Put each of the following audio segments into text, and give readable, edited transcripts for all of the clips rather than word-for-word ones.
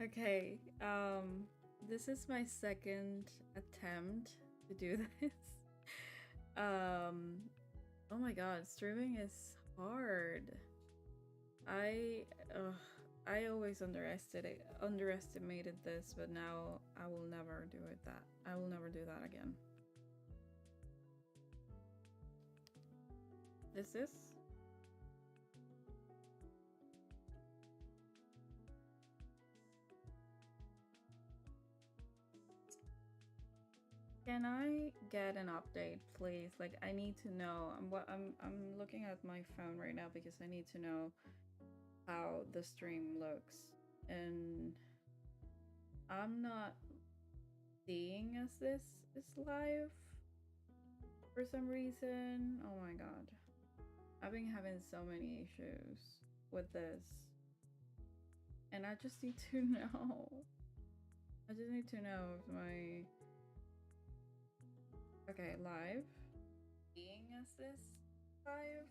Okay, this is my second attempt to do this. Um, oh my god, streaming is hard. I, uh, I always underestimated this, but now I will never do it that. I will never do that again. This is? Can I get an update, please? Like, I need to know. I'm looking at my phone right now because I need to know how the stream looks, and I'm not seeing as this is live for some reason. Oh my god, I've been having so many issues with this, and I just need to know. I just need to know if my okay live being as this live.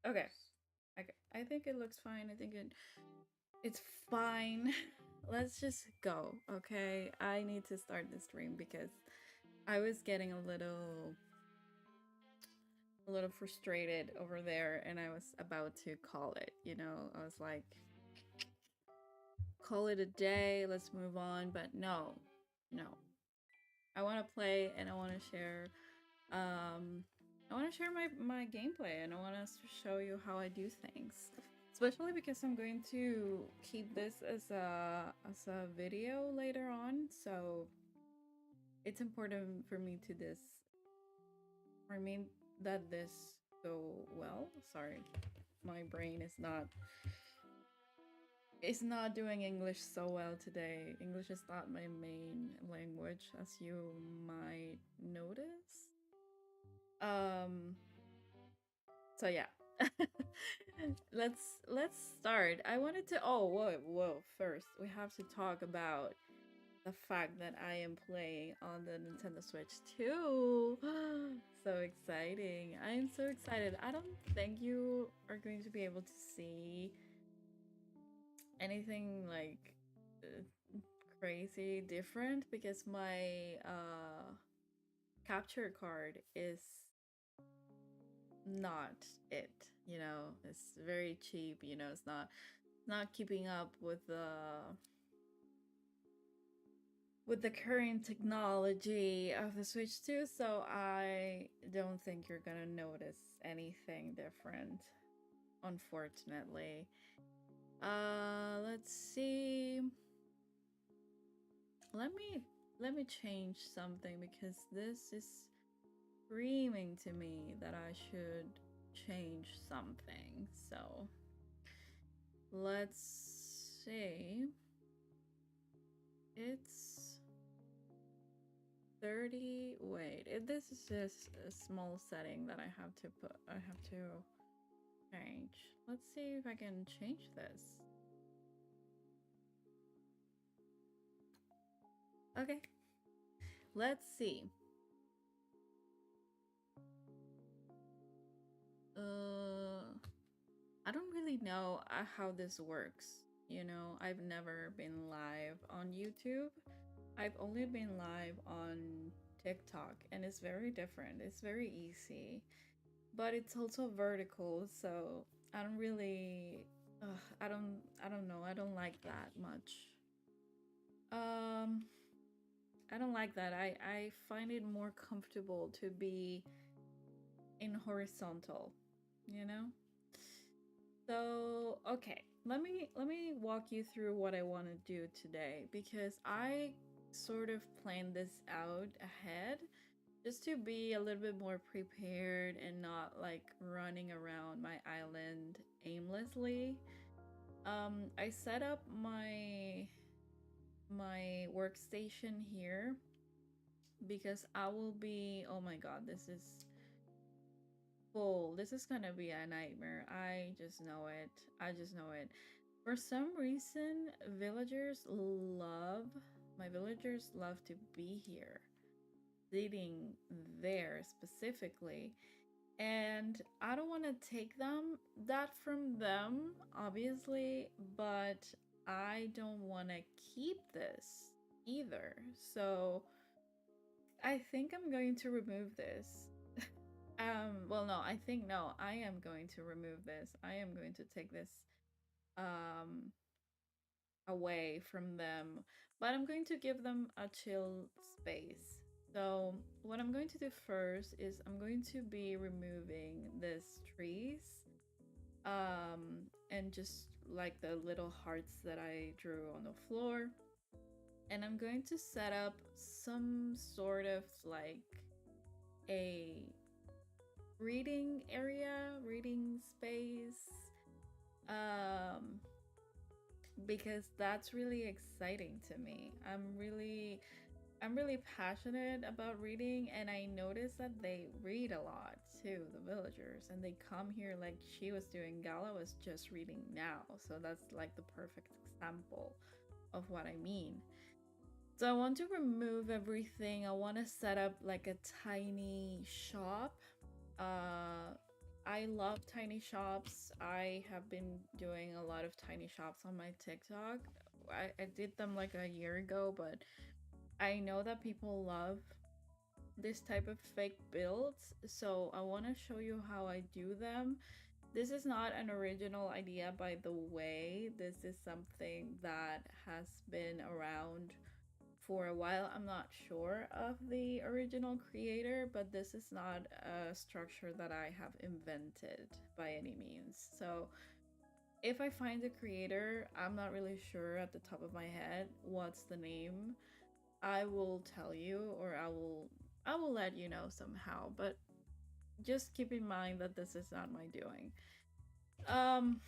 Okay. Okay. I think it looks fine. I think it's fine. Let's just go. Okay. I need to start the stream because I was getting a little frustrated over there and I was about to call it, you know. I was like, call it a day, let's move on, but no. No. I want to play and I want to share my gameplay and I want to show you how I do things. Especially because I'm going to keep this as a video later on, so it's important for me to this for me that this go well. Sorry. My brain is not doing English so well today. English is not my main language, as you might notice. So yeah. let's start. I wanted to whoa, first we have to talk about the fact that I am playing on the Nintendo Switch too. So exciting. I am so excited. I don't think you are going to be able to see anything like crazy different because my capture card is not it, you know. It's very cheap, you know. It's not keeping up with the current technology of the Switch 2, so I don't think you're gonna notice anything different, unfortunately. Let's see. Let me change something because this is screaming to me that I should change something. So let's see. It's 30. Wait, this is just a small setting that I have to change. Let's see if I can change this. Okay. Let's see. I don't really know how this works. You know, I've never been live on YouTube. I've only been live on TikTok, and it's very different. It's very easy, but it's also vertical, so I don't really I don't know. I don't like that much. Um I don't like that. I find it more comfortable to be in horizontal, you know? So, okay. Let me walk you through what I want to do today because I sort of planned this out ahead just to be a little bit more prepared and not like running around my island aimlessly. I set up my workstation here because I will be, oh my god, this is full. This is gonna be a nightmare. I just know it. I just know it. For some reason, my villagers love to be here, sitting there specifically. And I don't want to take that from them, obviously, but I don't want to keep this either. So I think I'm going to remove this. Well, no, I think no, I am going to remove this. I am going to take this um away from them, but I'm going to give them a chill space. So what I'm going to do first is I'm going to be removing these trees, and just like the little hearts that I drew on the floor. And I'm going to set up some sort of like a reading area, reading space, um, because that's really exciting to me. I'm really passionate about reading, and I noticed that they read a lot too, the villagers, and they come here like she was doing. Gala was just reading now, so that's like the perfect example of what I mean. So I want to remove everything. I want to set up like a tiny shop. I love tiny shops. I have been doing a lot of tiny shops on my TikTok. I did them like a year ago, but I know that people love this type of fake builds, so I want to show you how I do them. This is not an original idea, by the way. This is something that has been around for a while. I'm not sure of the original creator, but this is not a structure that I have invented by any means. So if I find the creator, I'm not really sure at the top of my head what's the name. I will tell you, or I will let you know somehow, but just keep in mind that this is not my doing. Um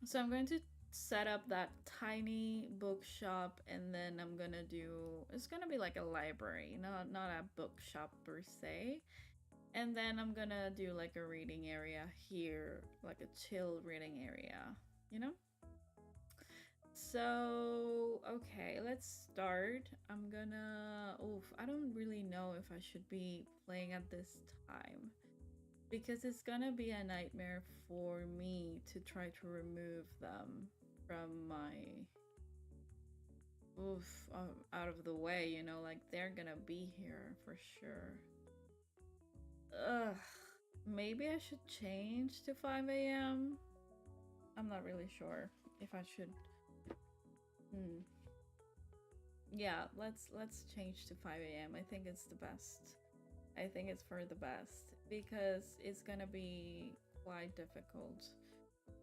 so I'm going to set up that tiny bookshop, and then I'm gonna do, it's gonna be like a library, not a bookshop per se. And then I'm gonna do like a reading area here, like a chill reading area, you know? So, okay, let's start. I'm gonna, oof, I don't really know if I should be playing at this time, because it's gonna be a nightmare for me to try to remove them from my, oof, out of the way, you know, like they're gonna be here for sure. Ugh, maybe I should change to 5 a.m. I'm not really sure if I should. Yeah, let's change to 5 a.m. I think it's the best. I think it's for the best, because it's gonna be quite difficult.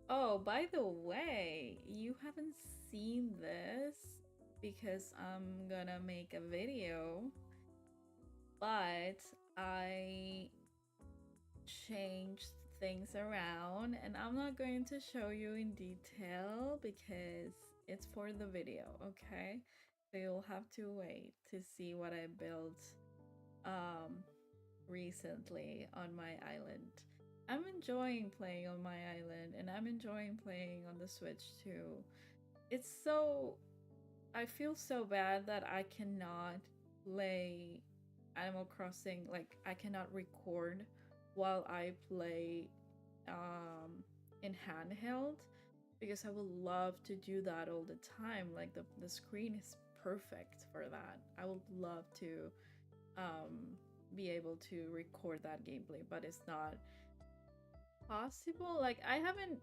Oh, by the way, you haven't seen this because I'm gonna make a video, but I changed things around, and I'm not going to show you in detail because it's for the video, okay? So you'll have to wait to see what I built um recently on my island. I'm enjoying playing on my island, and I'm enjoying playing on the Switch too. It's so, I feel so bad that I cannot play Animal Crossing, like I cannot record while I play in handheld, because I would love to do that all the time. Like the screen is perfect for that. I would love to be able to record that gameplay, but it's not possible. Like I haven't,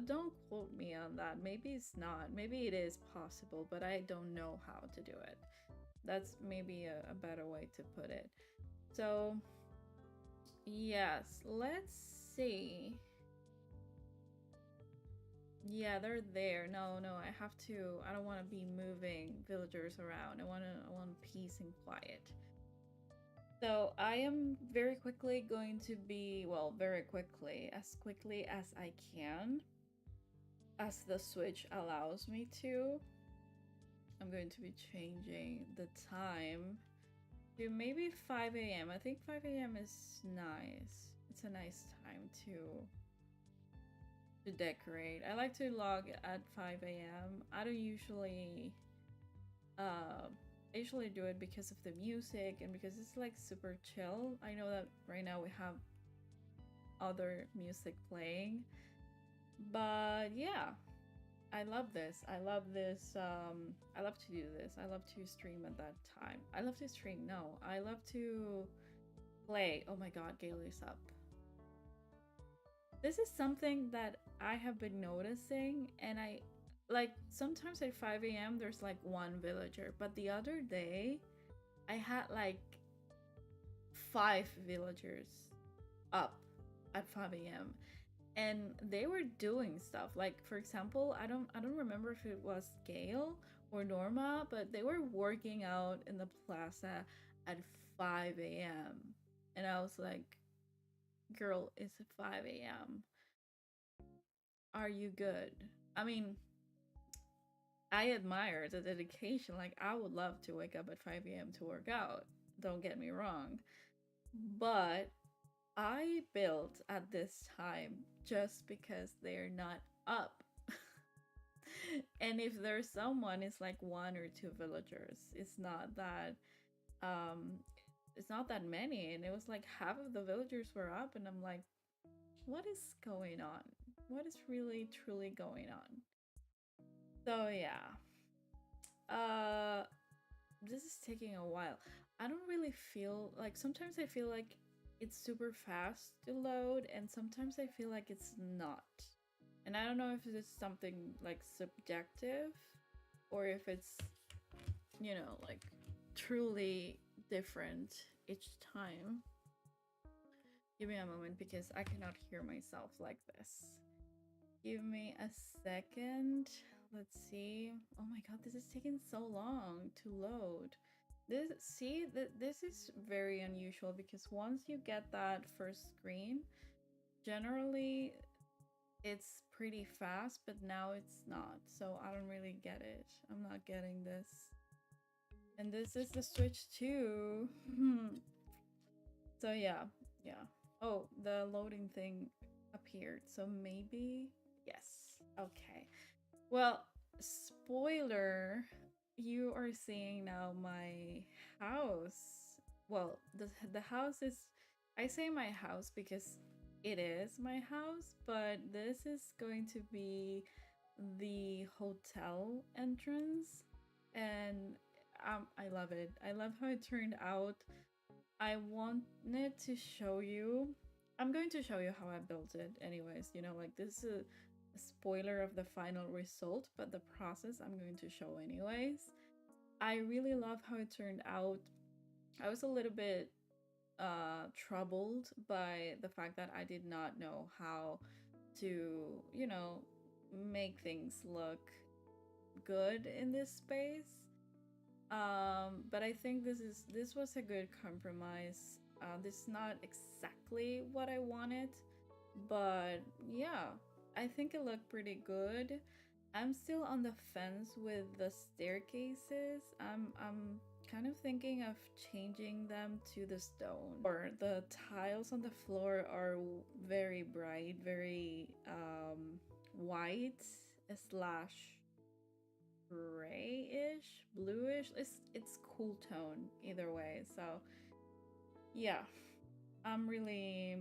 don't quote me on that. Maybe it's not. Maybe it is possible, but I don't know how to do it. That's maybe a better way to put it. So, yes, let's see. Yeah, they're there. No, no, I have to. I don't want to be moving villagers around. I want peace and quiet. So I am very quickly going to be, well, very quickly as I can, as the Switch allows me to. I'm going to be changing the time to maybe 5 a.m. I think 5 a.m. is nice. It's a nice time to decorate. I like to log at 5 a.m. I don't usually I usually do it because of the music and because it's like super chill. I know that right now we have other music playing, but yeah, I love this. I love this. I love to do this. I love to stream at that time. I love to stream. No, I love to play. Oh my god, Gailey's up. This is something that I have been noticing, and I like sometimes at 5 a.m. there's like one villager, but the other day I had like 5 villagers up at 5 a.m. and they were doing stuff. Like for example, I don't remember if it was Gail or Norma, but they were working out in the plaza at 5 a.m. And I was like, girl, it's 5 a.m. Are you good? I mean, I admire the dedication. Like, I would love to wake up at 5 a.m. to work out. Don't get me wrong. But I built at this time just because they're not up. And if there's someone, it's like one or two villagers. Um it's not that many. And it was like half of the villagers were up, and I'm like, what is going on? What is really truly going on? So yeah. Uh this is taking a while. I don't really feel like, sometimes I feel like it's super fast to load, and sometimes I feel like it's not. And I don't know if it's something like subjective or if it's, like truly different each time. Give me a moment because I cannot hear myself like this. Give me a second. Let's see. Oh my god, this is taking so long to load. This is very unusual because once you get that first screen, generally it's pretty fast, but now it's not. So I don't really get it. I'm not getting this. And this is the Switch too. So yeah. Oh, the loading thing appeared. So maybe yes. Okay. Well, spoiler, you are seeing now my house. Well, the house is, I say my house because it is my house, but this is going to be the hotel entrance, and I love it. I love how it turned out. I wanted to show you. I'm going to show you how I built it anyways. Like this is a spoiler of the final result, but the process I'm going to show anyways. I really love how it turned out. I was a little bit troubled by the fact that I did not know how to, make things look good in this space. But I think this was a good compromise. This is not exactly what I wanted, but yeah, I think it looked pretty good. I'm still on the fence with the staircases. I'm kind of thinking of changing them to the stone. Or the tiles on the floor are very bright, very white slash grayish, bluish. It's cool tone either way. So yeah, I'm really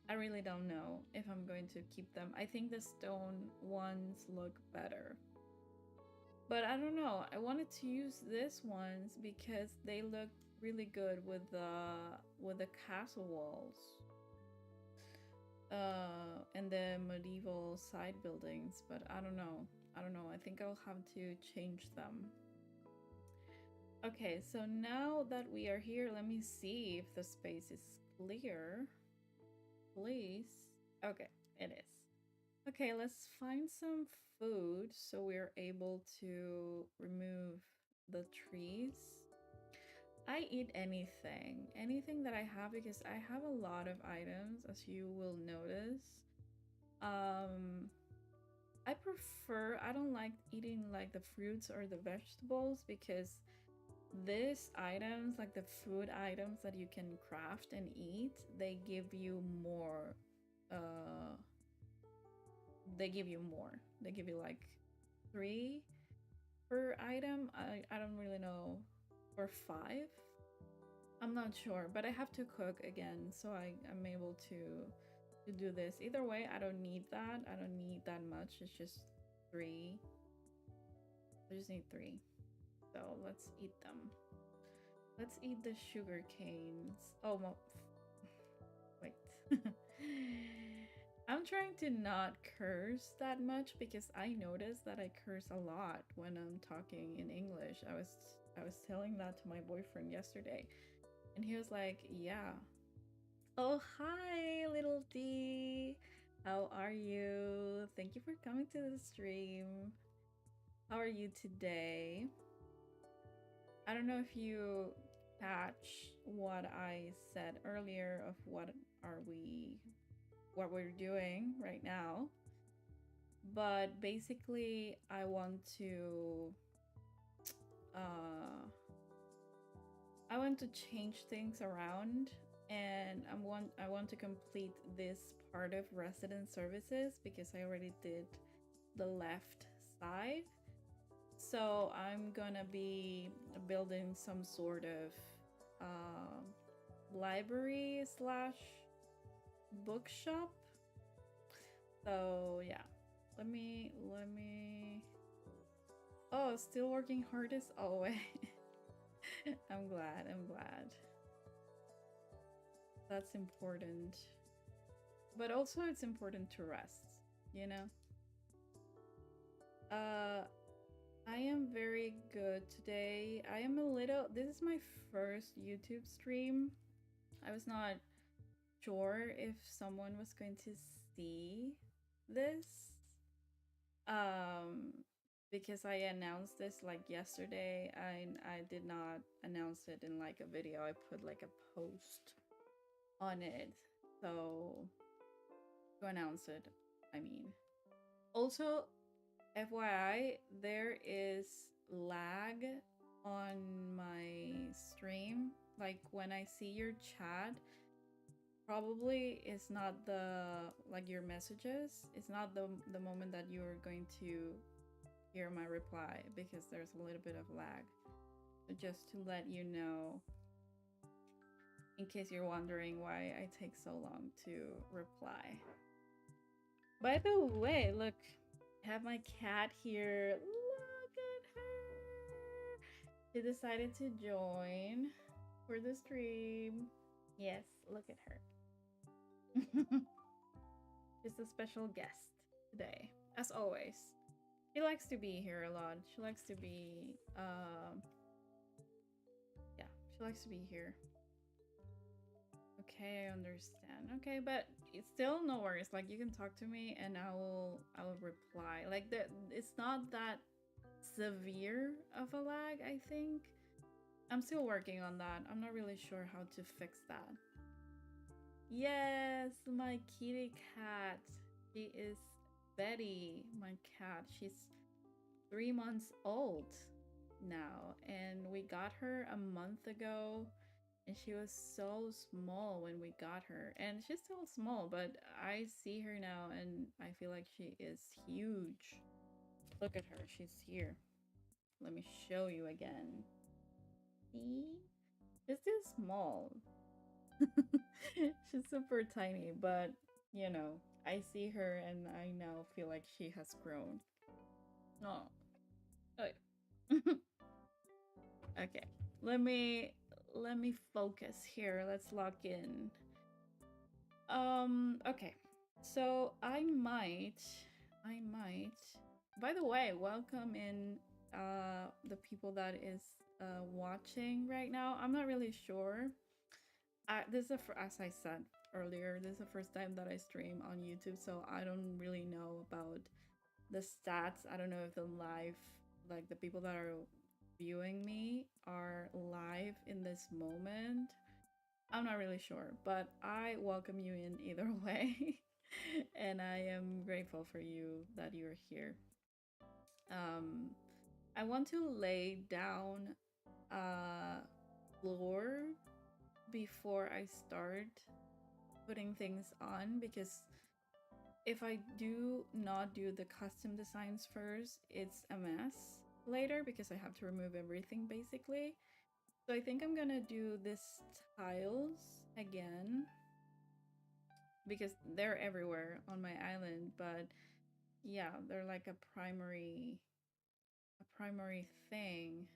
I really don't know if I'm going to keep them. I think the stone ones look better. But I don't know. I wanted to use these ones because they look really good with the castle walls. And the medieval side buildings, but I don't know. I think I'll have to change them. Okay, so now that we are here, let me see if the space is clear. Please. Okay, it is. Okay, let's find some food so we're able to remove the trees. I eat anything that I have because I have a lot of items, as you will notice. I don't like eating like the fruits or the vegetables because these items, like the food items that you can craft and eat, they give you more. They give you more. They give you like 3 per item. I don't really know. Or 5? I'm not sure, but I have to cook again, so I'm able to do this. Either way, I don't need that. I don't need that much. It's just 3. I just need 3. So let's eat them. Let's eat the sugar canes. Oh, well, wait. I'm trying to not curse that much because I notice that I curse a lot when I'm talking in English. I was telling that to my boyfriend yesterday, and he was like, "Yeah." Oh, hi, little D. How are you? Thank you for coming to the stream. How are you today? I don't know if you catch what I said earlier of are we what we're doing right now. But basically uh I want to change things around, and I want to complete this part of resident services because I already did the left side. So I'm gonna be building some sort of uh, library slash bookshop. So yeah, let me. Oh, still working hard as always. I'm glad. I'm glad. That's important. But also, it's important to rest. You know. Uh, I am very good today. I am a little. This is my first YouTube stream. I was not sure if someone was going to see this. Um, because I announced this like yesterday. I did not announce it in like a video. I put like a post on it. So to announce it, I mean. Also, FYI, there is lag on my stream. Like when I see your chat, probably it's not the like your messages. It's not the moment that you're going to hear my reply because there's a little bit of lag. So just to let you know, in case you're wondering why I take so long to reply. By the way, look, I have my cat here. Look at her. She decided to join for the stream. Yes, look at her. She's a special guest today, as always. She likes to be here a lot. She likes to be, yeah, she likes to be here. Okay, I understand. Okay, but it's still no worries. Like you can talk to me and I will reply. Like it's not that severe of a lag, I think. I'm still working on that. I'm not really sure how to fix that. Yes, my kitty cat. She is Betty, my cat. She's 3 months old now, and we got her a month ago, and she was so small when we got her, and she's still small, but I see her now and I feel like she is huge. Look at her. She's here. Let me show you again. See? She's still small. She's super tiny, but you know, I see her and I now feel like she has grown. Oh, okay. Let me let me focus here. Let's lock in. Okay. So I might by the way, welcome in the people that is watching right now. I'm not really sure. This is as I said earlier, this is the first time that I stream on YouTube, so I don't really know about the stats. I don't know if the live, like the people that are viewing me, are live in this moment. I'm not really sure, but I welcome you in either way. And I am grateful for you that you're here. Um, I want to lay down a floor before I start putting things on because if I do not do the custom designs first, it's a mess. later because I have to remove everything basically. So I think I'm gonna do this tiles again because they're everywhere on my island, but yeah, they're like a primary thing.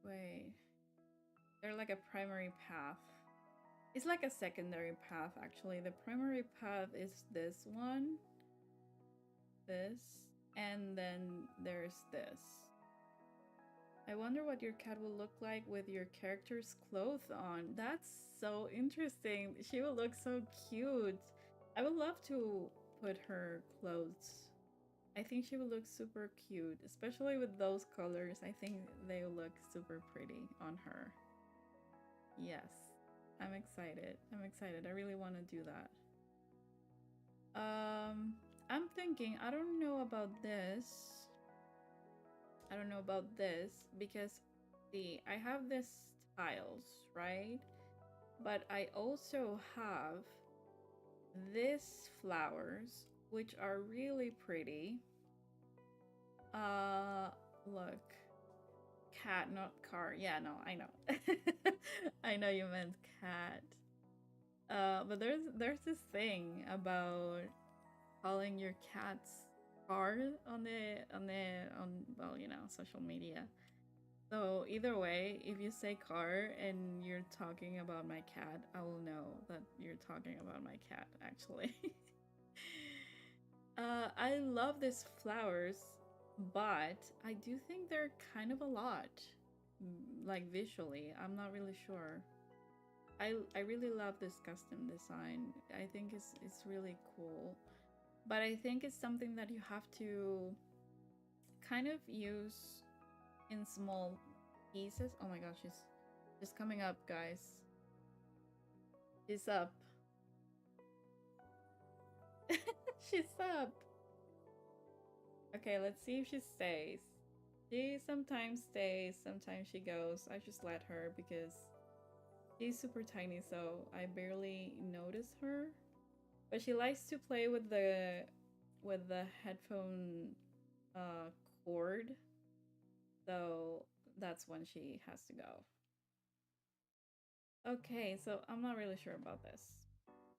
Wait. They're like a primary path. It's like a secondary path actually. The primary path is this one, this, and then there's this. I wonder what your cat will look like with your character's clothes on. That's so interesting. She will look so cute. I would love to put her clothes. I think she will look super cute, especially with those colors. I think they will look super pretty on her. Yes, I'm excited. I'm excited. I really want to do that. I'm thinking, I don't know about this. I don't know about this because see, I have this tiles, right? But I also have this flowers, which are really pretty. Look. Cat, not car. Yeah, no, I know. I know you meant cat. But there's this thing about calling your cats car on well, you know, social media. So either way, if you say car and you're talking about my cat, I will know that you're talking about my cat actually. I love these flowers, but I do think they're kind of a lot. Like visually, I'm not really sure. I really love this custom design. I think it's really cool. But I think it's something that you have to kind of use in small pieces. Oh my gosh, she's coming up, guys. She's up. She's up. Okay, let's see if she stays. She sometimes stays, sometimes she goes. I just let her because she's super tiny, so I barely notice her. But she likes to play with the headphone uh cord. So that's when she has to go. Okay, so I'm not really sure about this.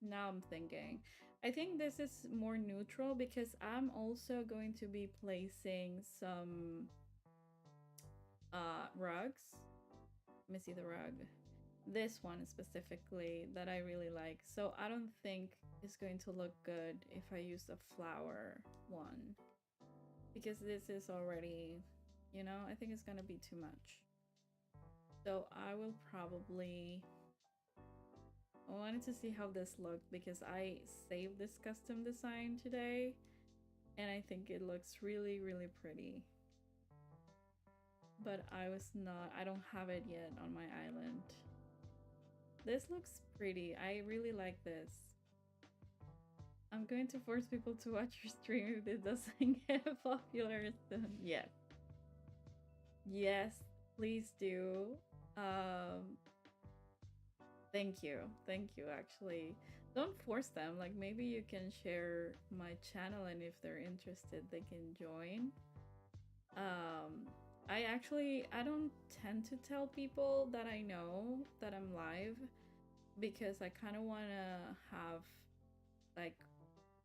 Now I'm thinking. I think this is more neutral because I'm also going to be placing some rugs. Let me see the rug. This one specifically that I really like. So I don't think it's going to look good if I use the flower one. Because this is already, you know, I think it's gonna be too much. So I will probably... I wanted to see how this looked because I saved this custom design today and I think it looks really, really pretty. But I don't have it yet on my island. This looks pretty. I really like this. I'm going to force people to watch your stream if this doesn't get popular soon. Yes. Yes, please do. Um, Thank you. Thank you, actually. Don't force them. Like, maybe you can share my channel and if they're interested, they can join. Um, I don't tend to tell people that I know that I'm live because I kind of want to have, like,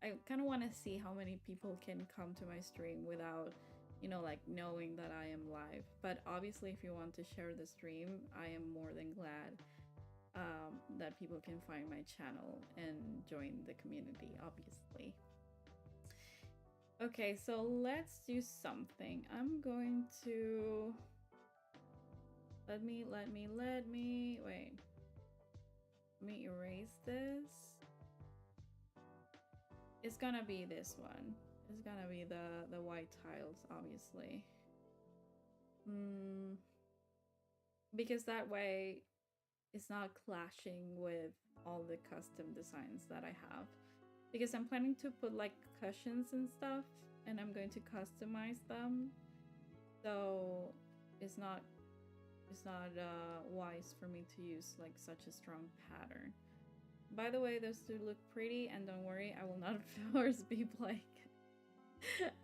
I kind of want to see how many people can come to my stream without, you know, like knowing that I am live. But obviously, if you want to share the stream, I am more than glad that people can find my channel and join the community, obviously. Okay, so let's do something. I'm going to... Let me, wait. Let me erase this. It's gonna be this one. It's gonna be the white tiles, obviously. Because that way it's not clashing with all the custom designs that I have. Because I'm planning to put like cushions and stuff and I'm going to customize them. So it's not wise for me to use like such a strong pattern. By the way, those do look pretty and don't worry, I will not force be like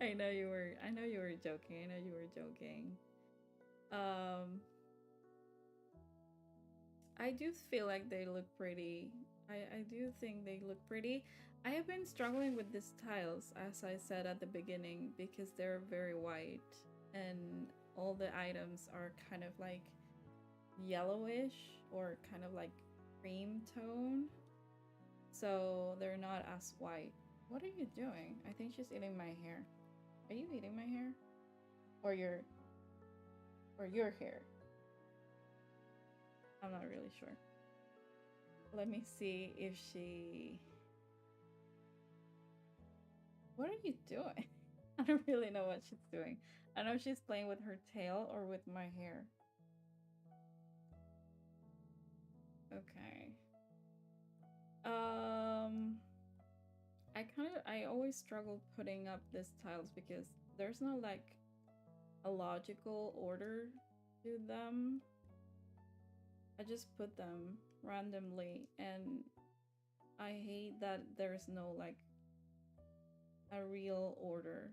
I know you were joking. I know you were joking. Um I do feel like they look pretty. I do think they look pretty. I have been struggling with these tiles, as I said at the beginning, because they're very white and all the items are kind of like yellowish or kind of like cream tone. So they're not as white. What are you doing? I think she's eating my hair. Are you eating my hair? Or your hair? I'm not really sure. Let me see if she... What are you doing? I don't really know what she's doing. I know she's playing with her tail or with my hair. Okay. Um I always struggle putting up these tiles because there's no like a logical order to them. I just put them randomly and I hate that there's no like a real order.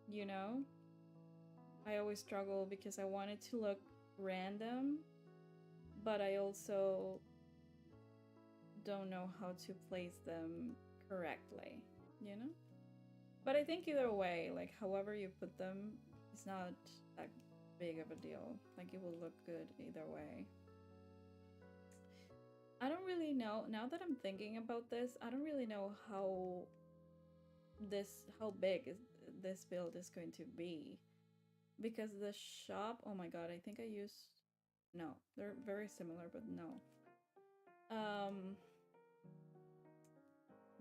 You know? I always struggle because I want it to look random, but I also don't know how to place them correctly, you know? But I think either way, like however you put them, it's not that big of a deal. Like it will look good either way. I don't really know, now that I'm thinking about this, I don't really know how big is this build is going to be. Because the shop, oh my god, I think I used, no, they're very similar, but no. Um,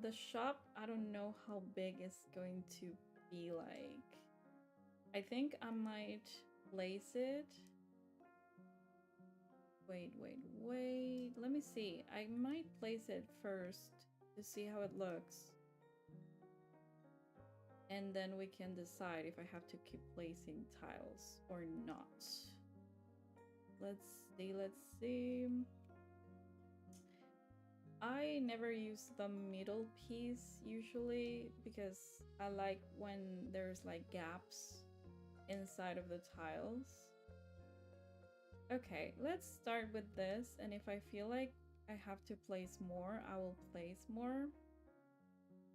the shop, I don't know how big it's going to be like. I think I might place it. Wait. Let me see. I might place it first to see how it looks. And then we can decide if I have to keep placing tiles or not. Let's see. I never use the middle piece usually because I like when there's like gaps inside of the tiles. Okay, let's start with this, and if I feel like I have to place more, I will place more.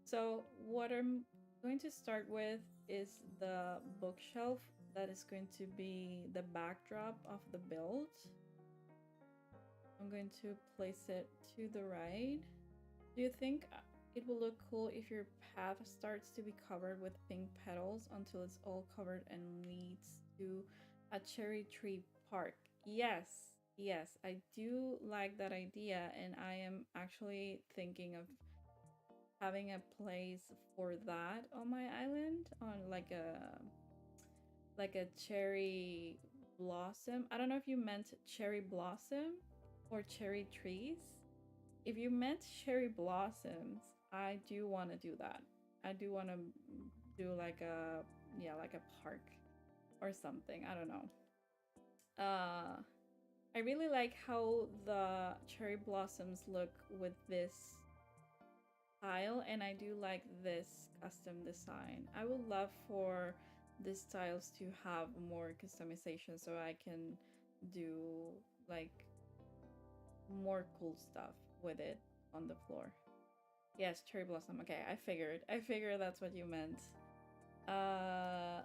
So what I'm going to start with is the bookshelf that is going to be the backdrop of the build. I'm going to place it to the right. Do you think it will look cool if your path starts to be covered with pink petals until it's all covered and leads to a cherry tree park? Yes, I do like that idea, and I am actually thinking of having a place for that on my island, on like a cherry blossom. I don't know if you meant cherry blossom or cherry trees. If you meant cherry blossoms, I do want to do that. I do want to do like a, yeah, like a park or something. I don't know. I really like how the cherry blossoms look with this tile, and I do like this custom design. I would love for these tiles to have more customization so I can do like more cool stuff with it on the floor. Yes, cherry blossom. Okay, I figured. I figured that's what you meant. Uh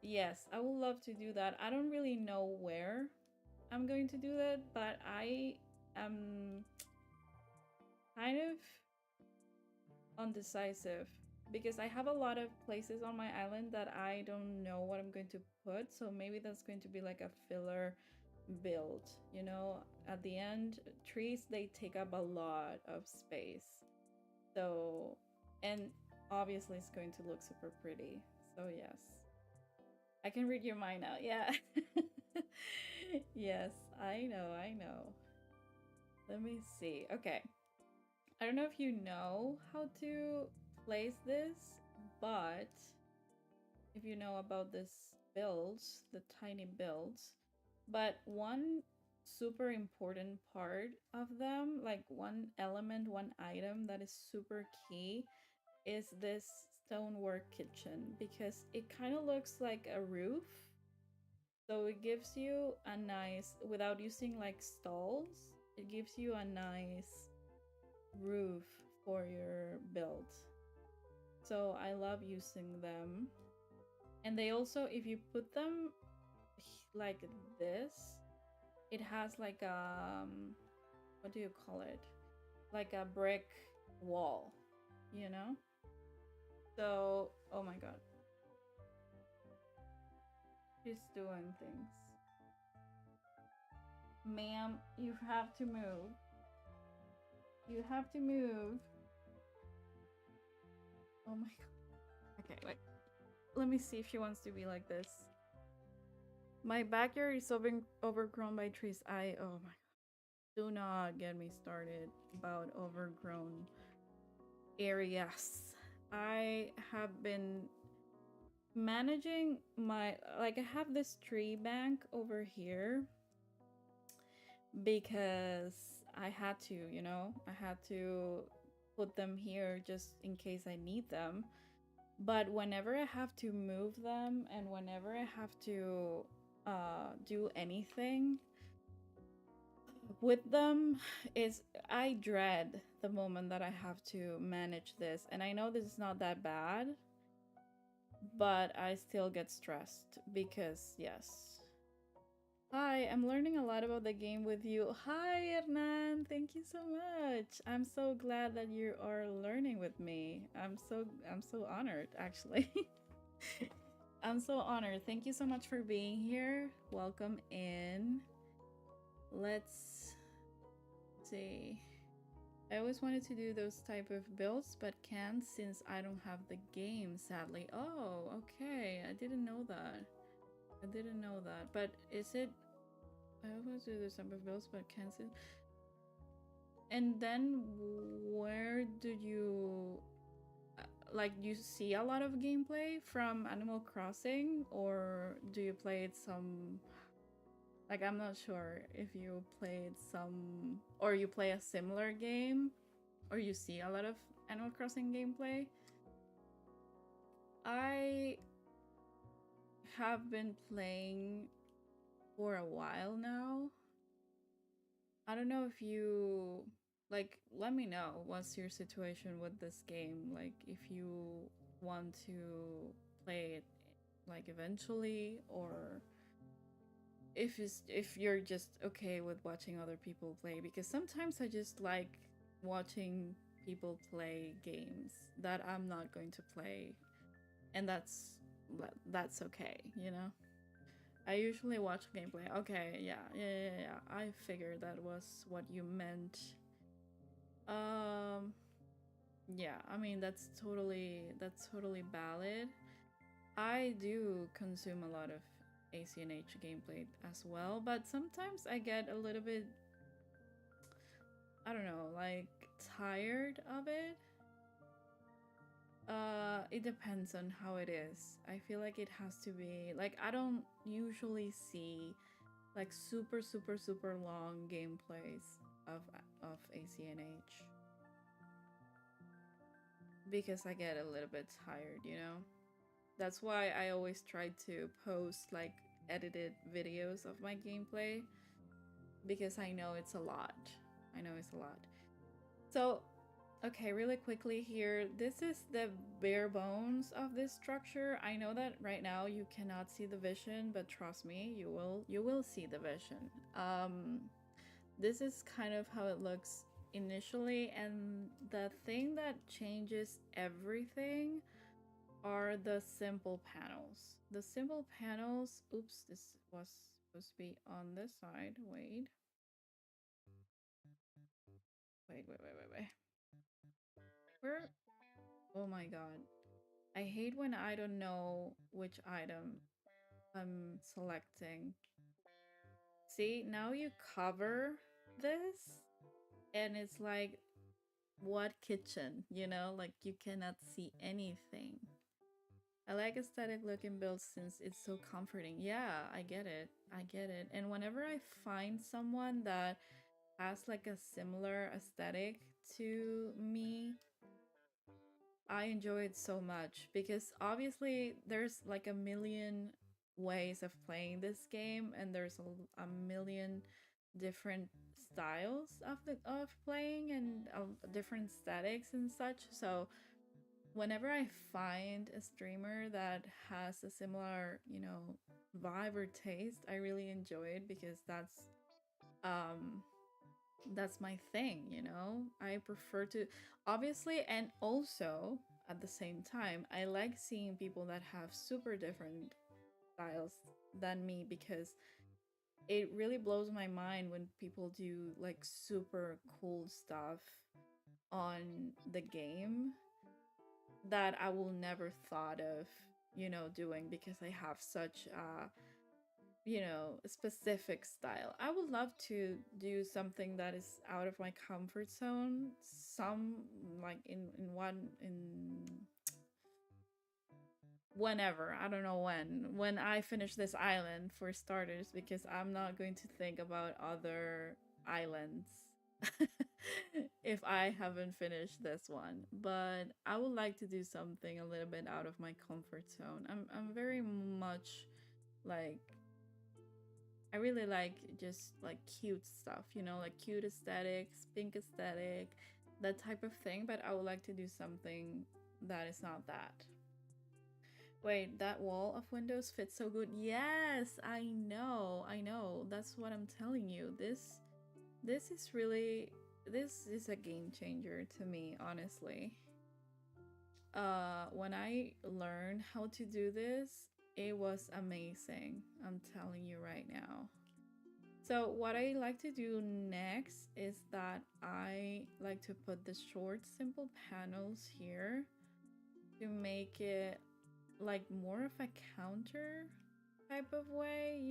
yes, I would love to do that. I don't really know where I'm going to do that, but I am kind of undecisive because I have a lot of places on my island that I don't know what I'm going to put. So maybe that's going to be like a filler build, you know? At the end, trees, they take up a lot of space. So, and obviously it's going to look super pretty. So yes. I can read your mind now. Yeah. Yes, I know. Let me see. Okay. I don't know if you know how to place this, but if you know about this builds, the tiny builds, but one super important part of them, like one element, one item that is super key, is this stonework kitchen because it kind of looks like a roof. So it gives you a nice, without using like stalls, it gives you a nice roof for your build. So I love using them. And they also, if you put them like this, it has like what do you call it? Like a brick wall, you know? So, oh my god. She's doing things. Ma'am, you have to move. You have to move. Oh my god. Okay, wait. Let me see if she wants to be like this. My backyard is overgrown by trees. Oh my god. Do not get me started about overgrown areas. I have been managing my, like, I have this tree bank over here because I had to, you know, I had to put them here just in case I need them. But whenever I have to move them and whenever I have to do anything with them, is I dread the moment that I have to manage this. And I know this is not that bad, but I still get stressed because, yes. Hi, I'm learning a lot about the game with you. Hi, Hernan. Thank you so much. I'm so glad that you are learning with me. I'm so honored, actually. I'm so honored. Thank you so much for being here. Welcome in. Let's see. I always wanted to do those type of builds, but can't since I don't have the game, sadly. Oh, okay. I didn't know that. I didn't know that. But is it... I always want to do those type of builds, but can't since... And then where do you... Like, you see a lot of gameplay from Animal Crossing? Or do you play it some... Like, I'm not sure if you played some... Or you play a similar game? Or you see a lot of Animal Crossing gameplay? I have been playing for a while now. I don't know if you... Like, let me know what's your situation with this game. Like, if you want to play it, like, eventually, or if you're just okay with watching other people play, because sometimes I just like watching people play games that I'm not going to play, and that's okay, you know. I usually watch gameplay. Okay, yeah. I figured that was what you meant. Um, yeah. I mean, that's totally valid. I do consume a lot of ACNH gameplay as well, but sometimes I get a little bit, I don't know, like tired of it. It depends on how it is. I feel like it has to be like, I don't usually see like super long gameplays of ACNH because I get a little bit tired, you know? That's why I always try to post like edited videos of my gameplay because I know it's a lot. I know it's a lot. So, okay, really quickly here. This is the bare bones of this structure. I know that right now you cannot see the vision, but trust me, you will see the vision. This is kind of how it looks initially, and the thing that changes everything are the simple panels. The simple panels, oops, this was supposed to be on this side. Wait. Where? Oh my god. I hate when I don't know which item I'm selecting. See, now you cover this, and it's like, what kitchen? You know, like you cannot see anything. I like aesthetic looking builds since it's so comforting. Yeah, I get it. I get it. And whenever I find someone that has like a similar aesthetic to me, I enjoy it so much because obviously there's like a million ways of playing this game, and there's a million different styles of playing and different aesthetics and such. So whenever I find a streamer that has a similar, vibe or taste, I really enjoy it because um that's my thing, I prefer to, obviously, and also at the same time, I like seeing people that have super different styles than me because it really blows my mind when people do like super cool stuff on the game that I will never thought of, doing because I have such a specific style. I would love to do something that is out of my comfort zone. Some like in one in whenever, I don't know when I finish this island for starters, because I'm not going to think about other islands if I haven't finished this one. But I would like to do something a little bit out of my comfort zone. I'm very much like, I really like just like cute stuff, like cute aesthetics, pink aesthetic, that type of thing. But I would like to do something that is not that. Wait, that wall of windows fits so good. Yes, I know. That's what I'm telling you. This is really, this is a game changer to me, honestly. When I learned how to do this, it was amazing. I'm telling you right now. So what I like to do next is that I like to put the short simple panels here to make it like more of a counter type of way,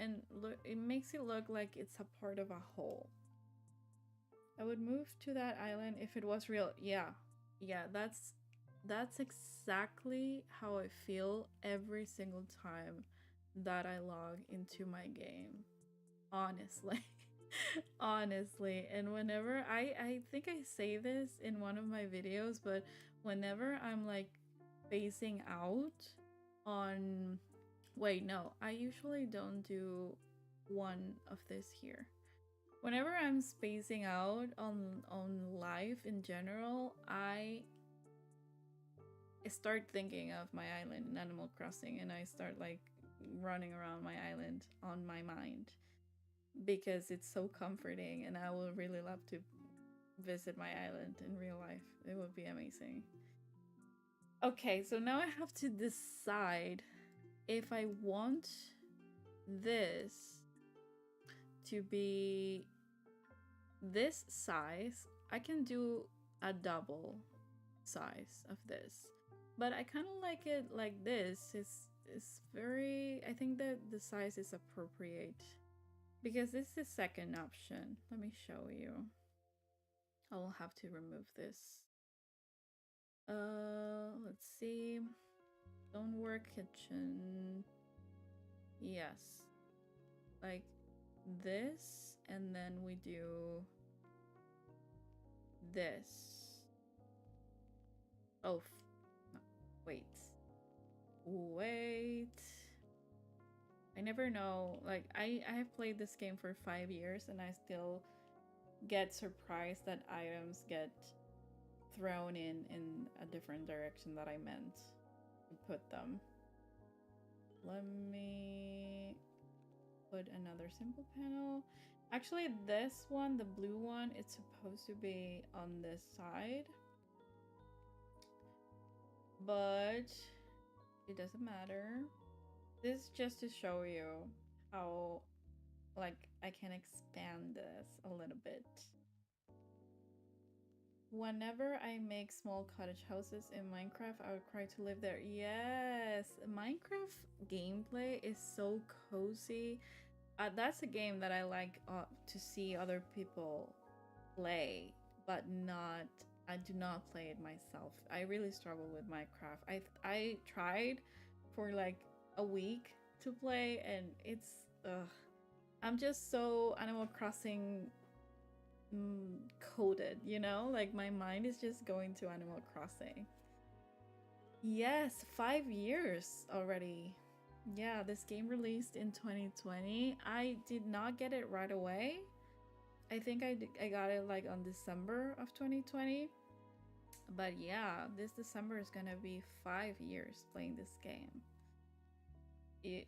and look, it makes it look like it's a part of a whole. I would move to that island if it was real. Yeah. Yeah, that's exactly how I feel every single time that I log into my game. Honestly. Honestly. And whenever I think I say this in one of my videos, but whenever I'm like facing out on, wait, no, I usually don't do one of this here. Whenever I'm spacing out on life in general, I start thinking of my island in Animal Crossing, and I start like running around my island on my mind because it's so comforting, and I would really love to visit my island in real life. It would be amazing. Okay, so now I have to decide if I want this to be this size. I can do a double size of this, but I kind of like it like this. It's very, I think that the size is appropriate because this is the second option. Let me show you. I will have to remove this. Let's see. Stonework kitchen. Yes. Like this, and then we do this. Oh, no, wait. Wait. I never know. Like, I have played this game for 5 years, and I still get surprised that items get thrown in a different direction that I meant to put them. Let me put another simple panel. Actually, this one, the blue one, it's supposed to be on this side, but it doesn't matter. This is just to show you how, like, I can expand this a little bit. Whenever I make small cottage houses in Minecraft, I would cry to live there. Yes, Minecraft gameplay is so cozy. That's a game that I like to see other people play, but not. I do not play it myself. I really struggle with Minecraft. I tried for like a week to play, and Ugh. I'm just so Animal Crossing coded, you know? Like my mind is just going to Animal Crossing. Yes, 5 years already. Yeah, this game released in 2020. I did not get it right away. I think I got it like on December of 2020. But yeah, this December is gonna be 5 years playing this game.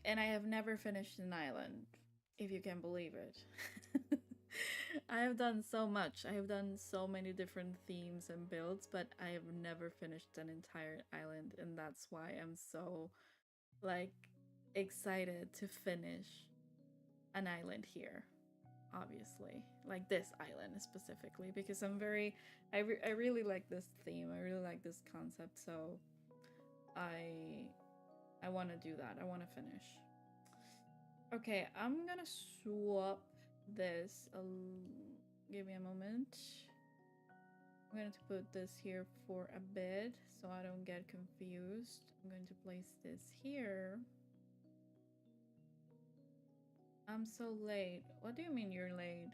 And I have never finished an island, if you can believe it. I have done so much. I have done so many different themes and builds, but I have never finished an entire island, and that's why I'm so like excited to finish an island here. Obviously, like this island specifically, because I really like this theme. I really like this concept, so I I want to do that. I want to finish. Okay, I'm gonna swap this. Give me a moment. I'm going to put this here for a bit so I don't get confused. I'm going to place this here. I'm so late. What do you mean you're late?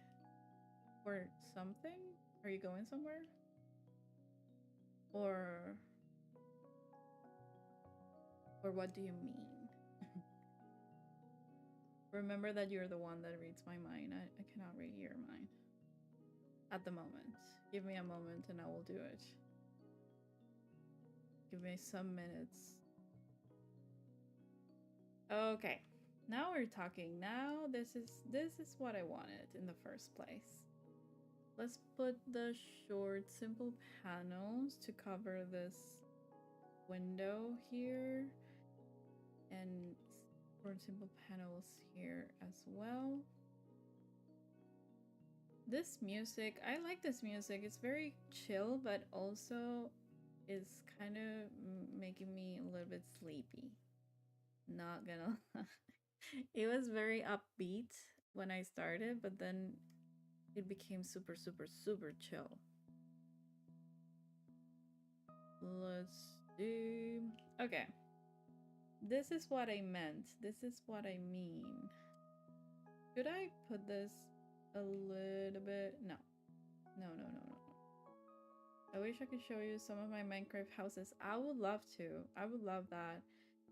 For something? Are you going somewhere? Or what do you mean? Remember that you're the one that reads my mind. I cannot read your mind. At the moment. Give me a moment and I will do it. Give me some minutes. Okay. Now we're talking. Now this is what I wanted in the first place. Let's put the short simple panels to cover this window here, and short simple panels here as well. This music, I like this music. It's very chill, but also is kind of making me a little bit sleepy. Not gonna it was very upbeat when I started, but then it became super, super, super chill. Let's do. Okay. This is what I meant. This is what I mean. Should I put this a little bit? No. No, no, no, no. I wish I could show you some of my Minecraft houses. I would love to. I would love that.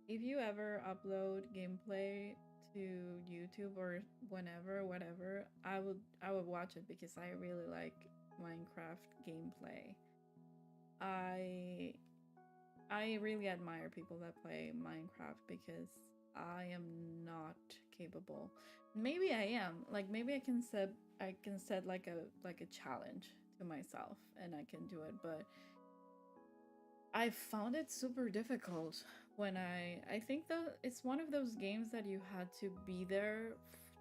If you ever upload gameplay to YouTube or whenever, whatever, I would watch it because I really like Minecraft gameplay. I I really admire people that play Minecraft because I am not capable. Maybe I am. Like maybe I can set like a challenge to myself and I can do it, but I found it super difficult when I think that it's one of those games that you had to be there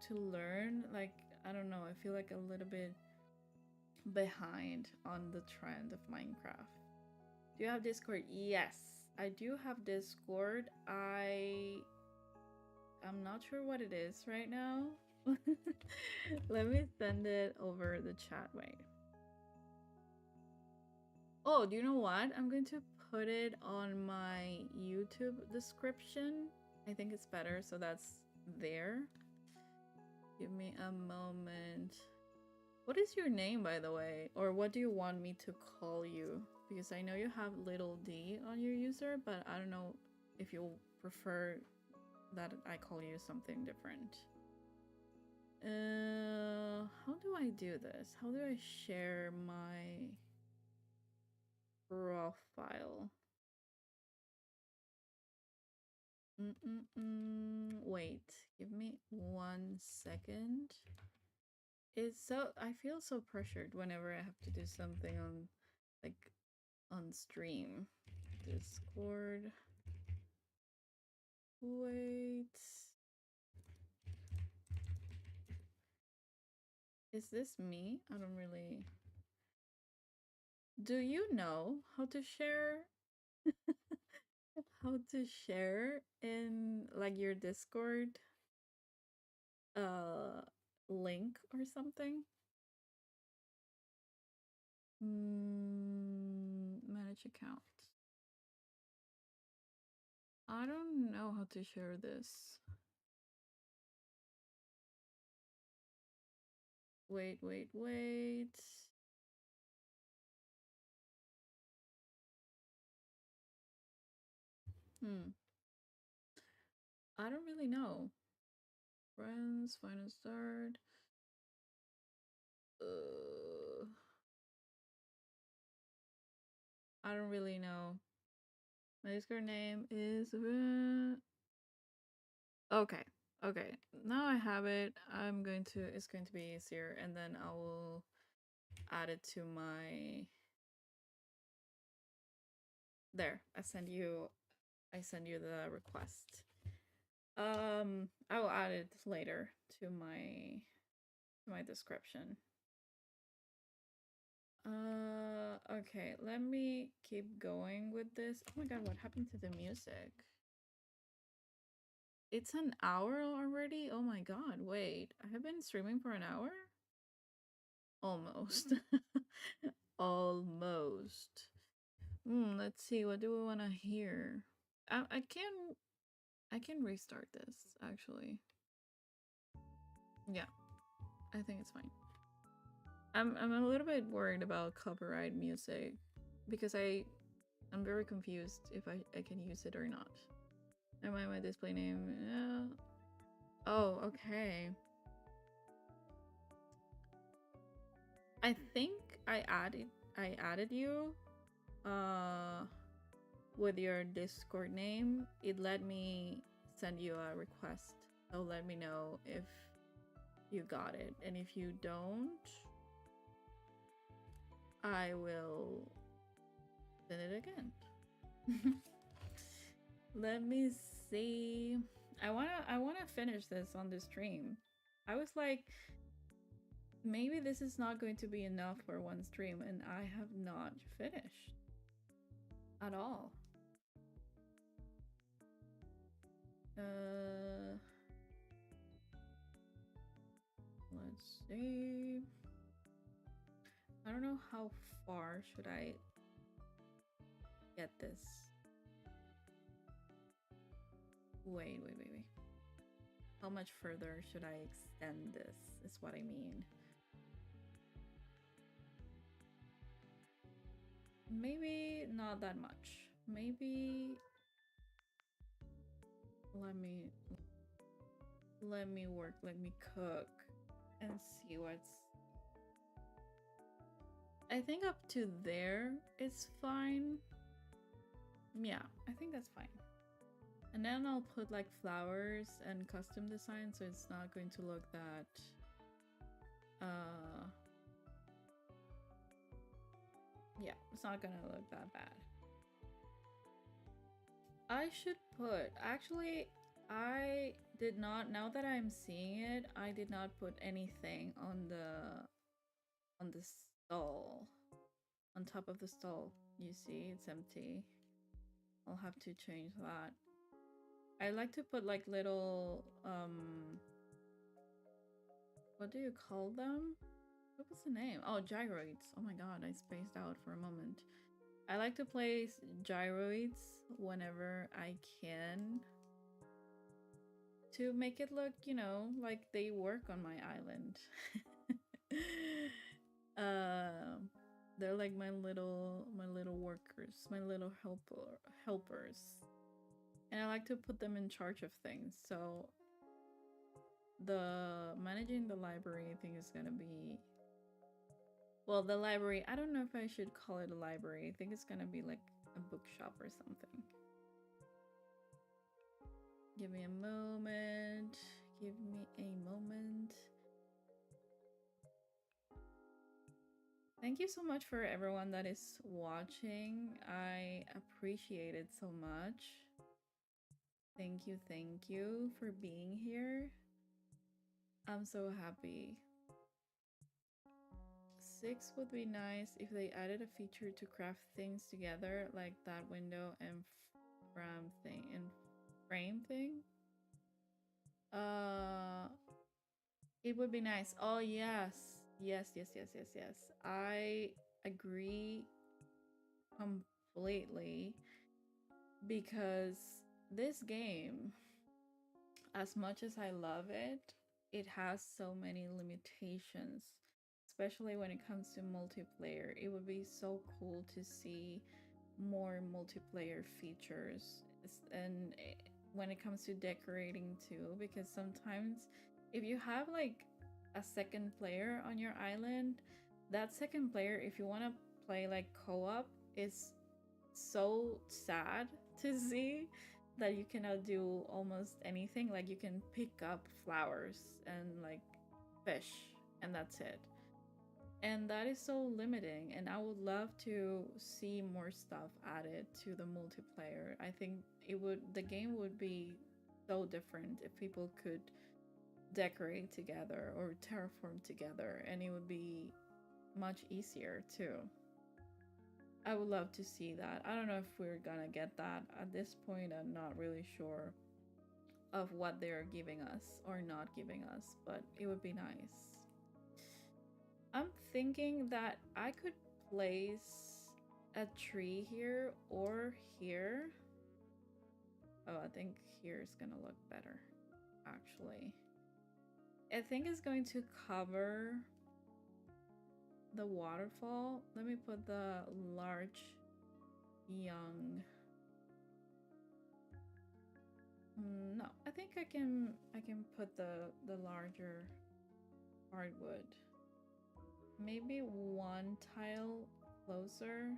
to learn. Like I don't know, I feel like a little bit behind on the trend of Minecraft. Do you have Discord? Yes, I do have Discord. I'm not sure what it is right now. Let me send it over the chat. Wait. Oh, do you know what? I'm going to put it on my YouTube description. I think it's better, so that's there. Give me a moment. What is your name, by the way? Or what do you want me to call you? Because I know you have little d on your user, but I don't know if you'll prefer that I call you something different. How do I do this? How do I share my profile? Wait, give me 1 second. It's so I feel so pressured whenever I have to do something on like on stream. Discord. Wait. Is this me? I don't really. Do you know how to share in like your Discord uh link or something? Manage account. I don't know how to share this. Wait, wait, wait. Hmm. I don't really know. Friends, final start. Uh, I don't really know. My Discord name is. Okay. Okay. Now I have it. I'm going to. It's going to be easier, and then I will add it to my. There. I send you. I send you the request. I will add it later to my description. Okay, let me keep going with this. Oh my god, what happened to the music? It's an hour already? Oh my god, wait. I have been streaming for an hour? Almost. Almost. Let's see, what do we want to hear? I can restart this actually. Yeah, I think it's fine. I'm a little bit worried about copyright music because I'm very confused if I can use it or not. Am I my display name? Yeah. Oh, okay. I think I added you with your Discord name. It let me send you a request. So let me know if you got it. And if you don't, I will send it again. Let me see. I wanna finish this on the stream. I was like, maybe this is not going to be enough for one stream, and I have not finished at all. Let's see. I don't know how far should I get this. Wait. How much further should I extend this? Is what I mean. Maybe not that much. Maybe let me work, let me cook and see what's. I think up to there is fine. Yeah, I think that's fine. And then I'll put like flowers and custom design so it's not going to look that yeah, it's not gonna look that bad. I should put, actually, I did not, now that I'm seeing it, I did not put anything on the stall, on top of the stall. You see, it's empty. I'll have to change that. I like to put like little, what do you call them? What was the name? Oh, gyroids. Oh my god, I spaced out for a moment. I like to place gyroids whenever I can to make it look, like they work on my island. They're like my little workers, my little helpers. And I like to put them in charge of things. So the managing the library thing is gonna be, well, the library, I don't know if I should call it a library. I think it's gonna be like a bookshop or something. Give me a moment. Give me a moment. Thank you so much for everyone that is watching. I appreciate it so much. Thank you for being here. I'm so happy. 6 would be nice if they added a feature to craft things together, like that window and frame thing. It would be nice. Oh yes. Yes. I agree completely, because this game, as much as I love it, it has so many limitations, especially when it comes to multiplayer. It would be so cool to see more multiplayer features and when it comes to decorating too, because sometimes if you have like a second player on your island, that second player, if you want to play like co-op, is so sad to see that you cannot do almost anything. Like you can pick up flowers and like fish, and that's it. And that is so limiting. And I would love to see more stuff added to the multiplayer. I think the game would be so different if people could decorate together or terraform together, and it would be much easier too. I would love to see that. I don't know if we're gonna get that at this point. I'm not really sure of what they're giving us or not giving us, but it would be nice. I'm thinking that I could place a tree here or here. Oh, I think here is gonna look better, actually. I think it's going to cover the waterfall. Let me put the large young. No, I think I can put the larger hardwood. Maybe one tile closer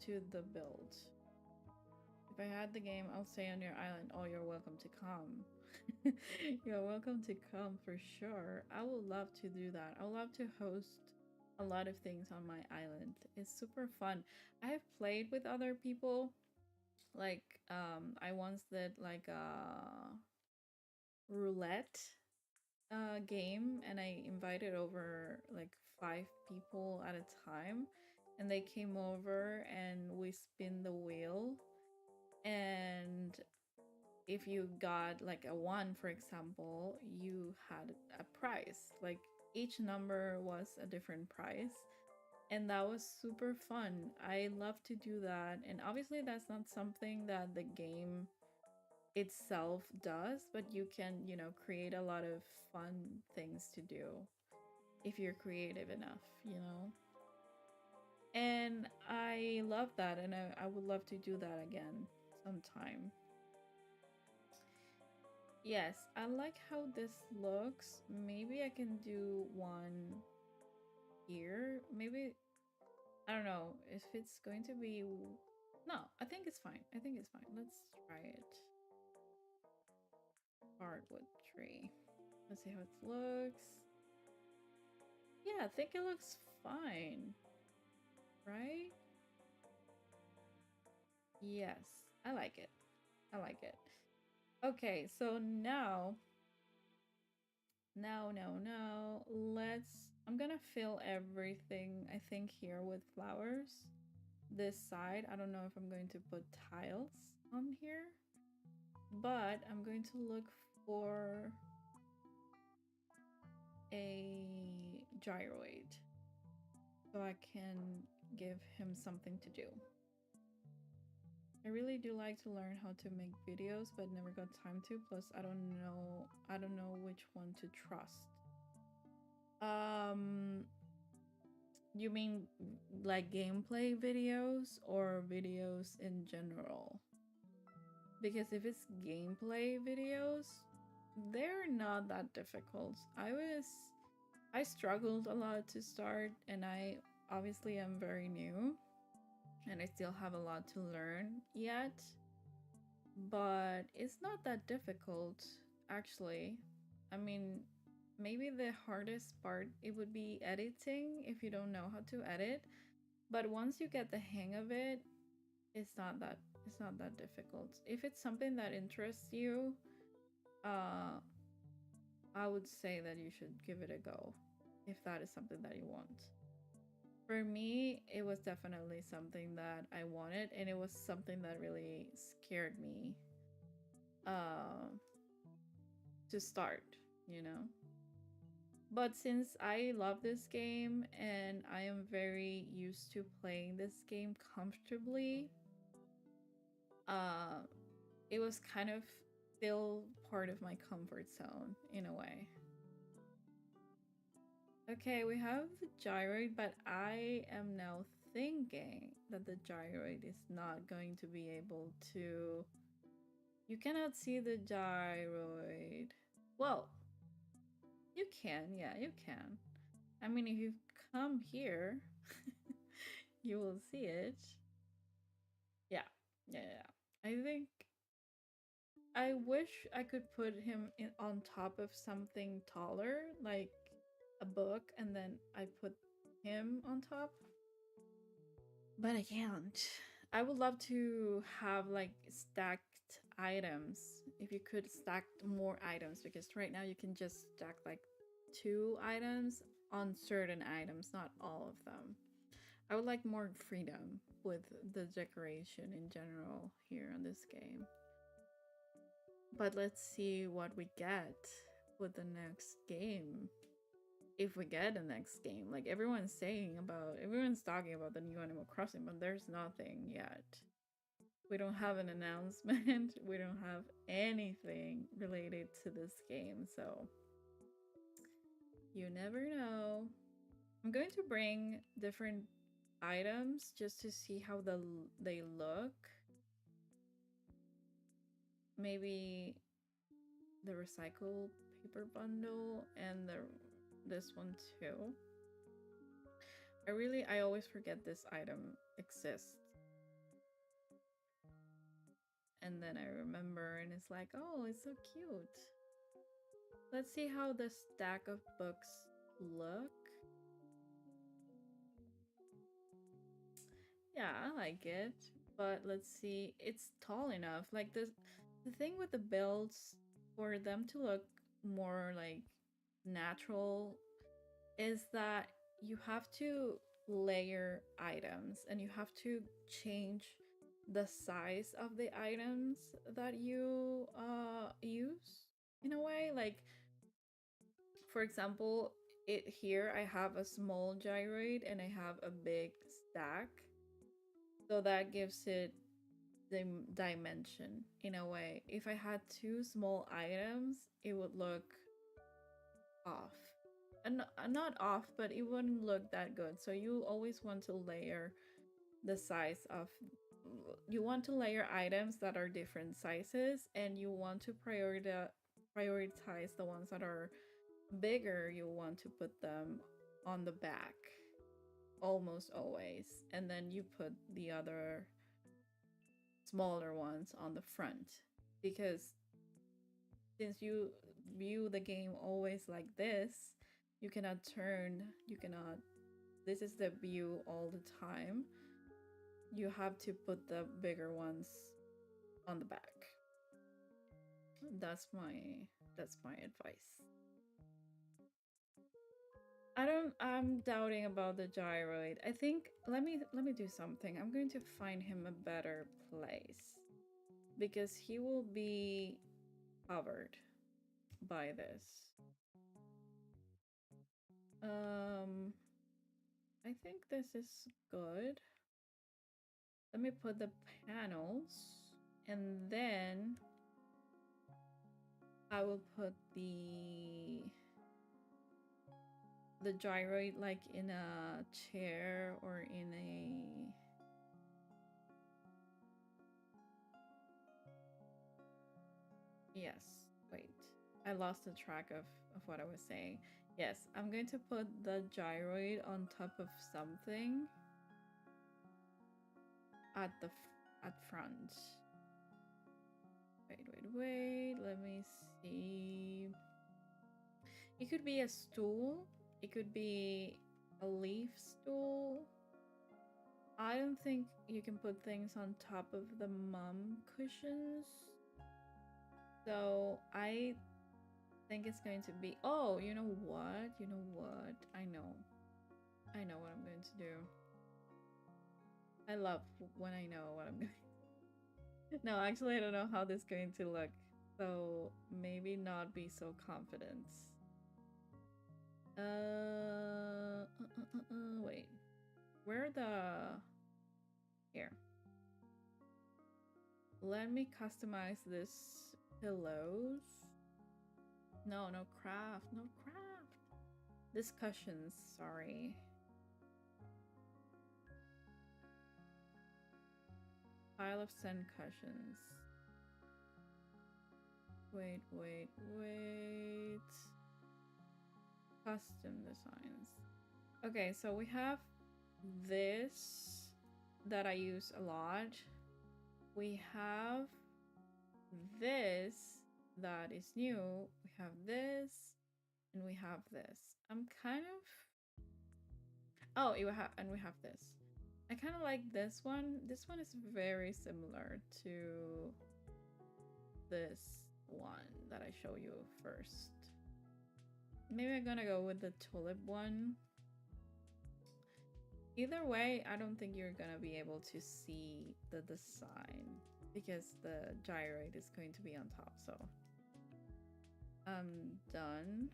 to the build. If I had the game, I'll say on your island, oh, you're welcome to come. You're welcome to come for sure. I would love to do that. I would love to host a lot of things on my island. It's super fun. I have played with other people. Like, I once did like a roulette game, and I invited over like 5 people at a time, and they came over and we spin the wheel, and if you got like a 1, for example, you had a prize. Like each number was a different prize, and that was super fun. I love to do that, and obviously that's not something that the game itself does, but you can, create a lot of fun things to do if you're creative enough, And I love that, and I would love to do that again sometime. Yes, I like how this looks. Maybe I can do one here. Maybe, I don't know if it's going to be. No, I think it's fine. I think it's fine. Let's try it. Hardwood tree. Let's see how it looks. Yeah, I think it looks fine. Right? Yes, I like it. I like it. Okay, so now, I'm gonna fill everything, I think, here with flowers. This side, I don't know if I'm going to put tiles on here, but I'm going to look for a gyroid so I can give him something to do. I really do like to learn how to make videos, but never got time to. Plus, I don't know which one to trust. You mean like gameplay videos or videos in general? Because if it's gameplay videos, they're not that difficult. I struggled a lot to start, and I obviously am very new and I still have a lot to learn yet, but it's not that difficult actually. I mean, maybe the hardest part it would be editing if you don't know how to edit, but once you get the hang of it, it's not that difficult. If it's something that interests you, uh I would say that you should give it a go if that is something that you want. For me, it was definitely something that I wanted, and it was something that really scared me uh, to start, you know? But since I love this game and I am very used to playing this game comfortably, uh, it was kind of still part of my comfort zone in a way. Okay, we have the gyroid, but I am now thinking that the gyroid is not going to be able to... You cannot see the gyroid. Well, you can, yeah, you can. I mean, if you come here, you will see it. Yeah, yeah. I think I wish I could put him on top of something taller, like a book, and then I put him on top. But I can't. I would love to have like stacked items. If you could stack more items, because right now you can just stack like 2 items on certain items, not all of them. I would like more freedom with the decoration in general here on this game. But let's see what we get with the next game. If we get a next game. Like everyone's talking about the new Animal Crossing, but there's nothing yet. We don't have an announcement. We don't have anything related to this game, so you never know. I'm going to bring different items just to see how they look. Maybe the recycle paper bundle and this one too. I always forget this item exists. And then I remember and it's like, oh, it's so cute. Let's see how the stack of books look. Yeah, I like it. But let's see, it's tall enough. Like the thing with the builds, for them to look more like natural, is that you have to layer items and you have to change the size of the items that you use in a way. Like for example, here I have a small gyroid and I have a big stack, so that gives it the dimension in a way. If I had 2 small items, it would look off. And not off, but it wouldn't look that good. So you always want to layer the size of... You want to layer items that are different sizes, and you want to prioritize the ones that are bigger. You want to put them on the back almost always, and then you put the other smaller ones on the front, because since you view the game always like this, you cannot turn, this is the view all the time. You have to put the bigger ones on the back. That's my advice. I'm doubting about the gyroid. I think let me do something. I'm going to find him a better place, because he will be covered by this. I think this is good. Let me put the panels, and then I will put the gyroid like in a chair or in a... Yes, wait. I lost the track of what I was saying. Yes, I'm going to put the gyroid on top of something at front. Wait. Let me see. It could be a stool. It could be a leaf stool. I don't think you can put things on top of the mum cushions. So I think it's going to be... Oh, you know what? I know what I'm going to do. I love when I know what I'm going to... No, actually, I don't know how this is going to look. So maybe not be so confident. Wait. Where the... Here. Let me customize this Pillows. No, no craft. No craft. Discussions, sorry. Pile of sand cushions. Wait. Custom designs. Okay, so we have this that I use a lot. We have this that is new. We have this and we have this. I'm kind of... Oh, we have this. I kind of like this one. This one is very similar to this one that I show you first. Maybe I'm gonna go with the tulip one. Either way, I don't think you're gonna be able to see the design because the gyroid is going to be on top. So I'm done.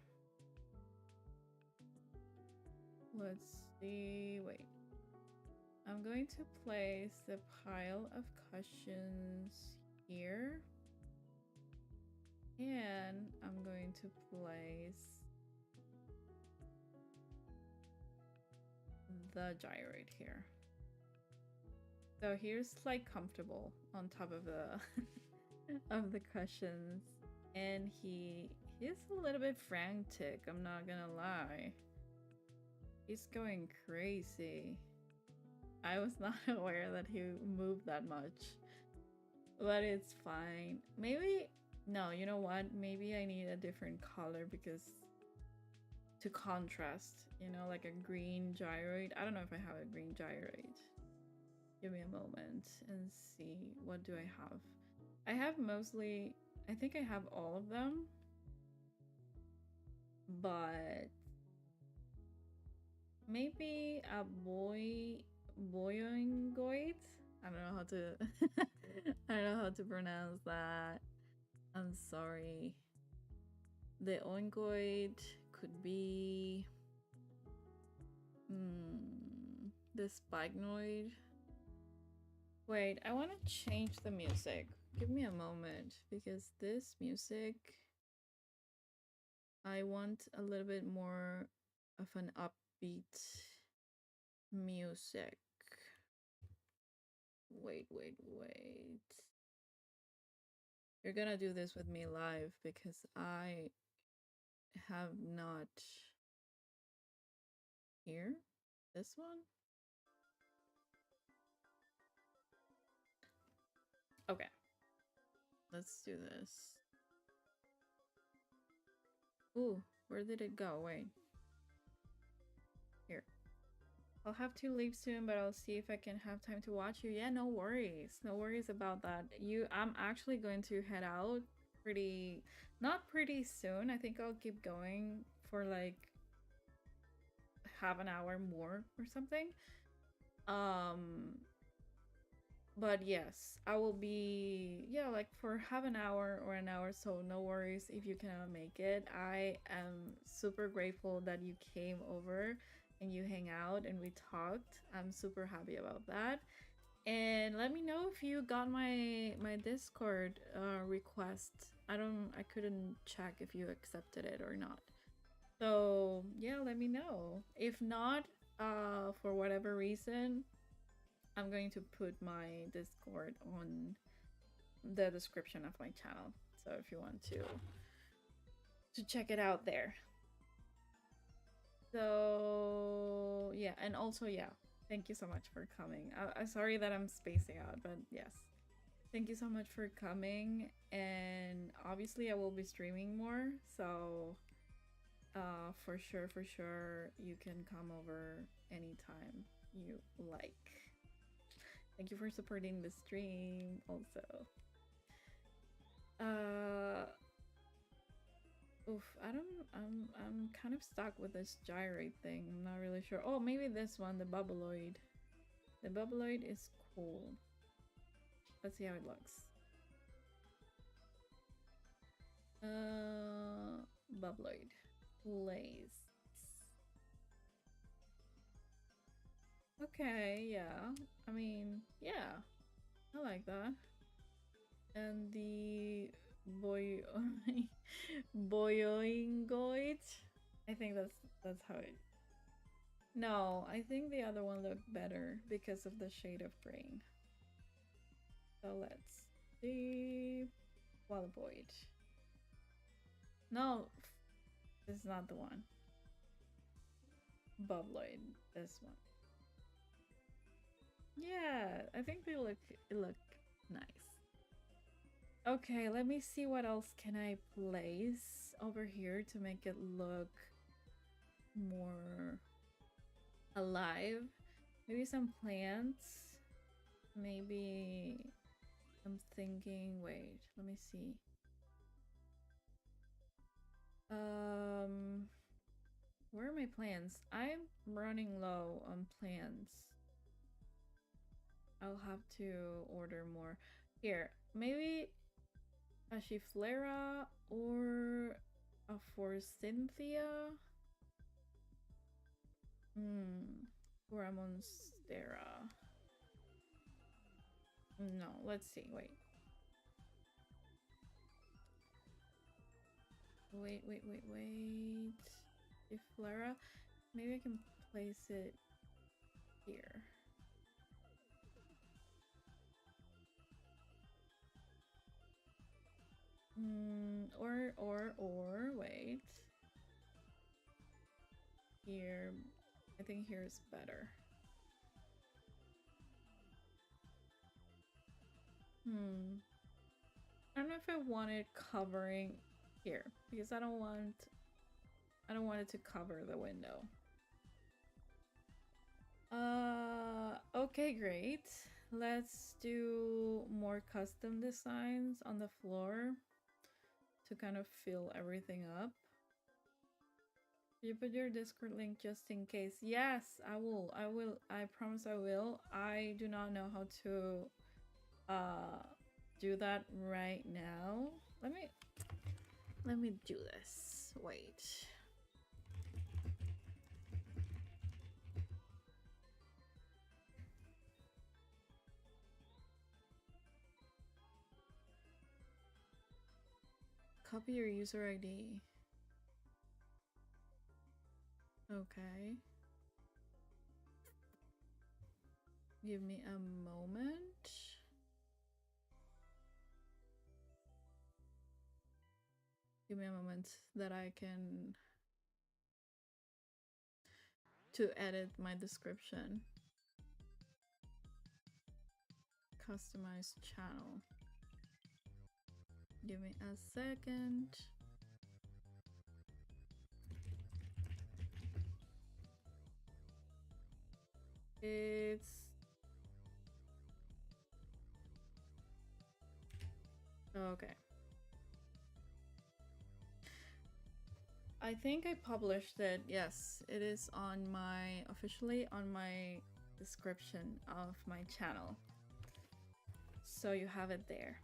Let's see. Wait. I'm going to place the pile of cushions here. And I'm going to place the gyroid here. So here's like comfortable on top of the of the cushions. And he's a little bit frantic, I'm not gonna lie. He's going crazy. I was not aware that he moved that much. But it's fine. Maybe... No, you know what? Maybe I need a different color because... to contrast, you know, like a green gyroid. I don't know if I have a green gyroid. Give me a moment and see. What do I have? I have mostly... I think I have all of them. But... maybe a boyoingoid? I don't know how to... I don't know how to pronounce that. I'm sorry. The oingoid could be... the spignoid. Wait, I want to change the music. Give me a moment, because this music... I want a little bit more of an upbeat music. Wait. You're gonna do this with me live because I have not... Here? This one? Okay. Let's do this. Ooh, where did it go? Wait. Here. I'll have to leave soon, but I'll see if I can have time to watch you. Yeah, no worries. No worries about that. I'm actually going to head out not pretty soon. I think I'll keep going for like half an hour more or something. But yes, I will be, yeah, like for half an hour or an hour, so no worries if you cannot make it. I am super grateful that you came over and you hang out and we talked. I'm super happy about that. And let me know if you got my Discord request. I couldn't check if you accepted it or not. So yeah, let me know. If not, for whatever reason, I'm going to put my Discord on the description of my channel. So if you want to check it out there. So yeah, and also yeah, thank you so much for coming. I'm sorry that I'm spacing out, but yes. Thank you so much for coming, and obviously I will be streaming more, so for sure you can come over anytime you like. Thank you for supporting the stream also. I'm kind of stuck with this gyrate thing. I'm not really sure. Oh, maybe this one, the bubbleoid. The bubbleoid is cool. Let's see how it looks. Bubbleoid. Lace. Okay, yeah. I mean, yeah. I like that. And the Boy Boyoingoid. I think that's how it. No, I think the other one looked better because of the shade of green. So let's see. Wallaboid. No, this is not the one. Bubloid. This one. Yeah, I think they look nice. Okay, let me see what else can I place over here to make it look more alive. Maybe some plants. Maybe I'm thinking, wait, let me see. Where are my plants? I'm running low on plants. I'll have to order more. Here, maybe a Chiflera or a Forsythia. Or a Monstera. No, let's see. Wait. Wait. Chiflera. Maybe I can place it here. Or wait. Here, I think here is better. I don't know if I want it covering here because I don't want it to cover the window. Okay, great. Let's do more custom designs on the floor to kind of fill everything up. You put your Discord link just in case. Yes, I will. I promise I will. I do not know how to do that right now. Let me do this. Wait. Copy your user ID. Okay. Give me a moment. Give me a moment that I can to edit my description. Customize channel. Give me a second. It's okay. I think I published it. Yes, it is on my officially on my description of my channel. So you have it there.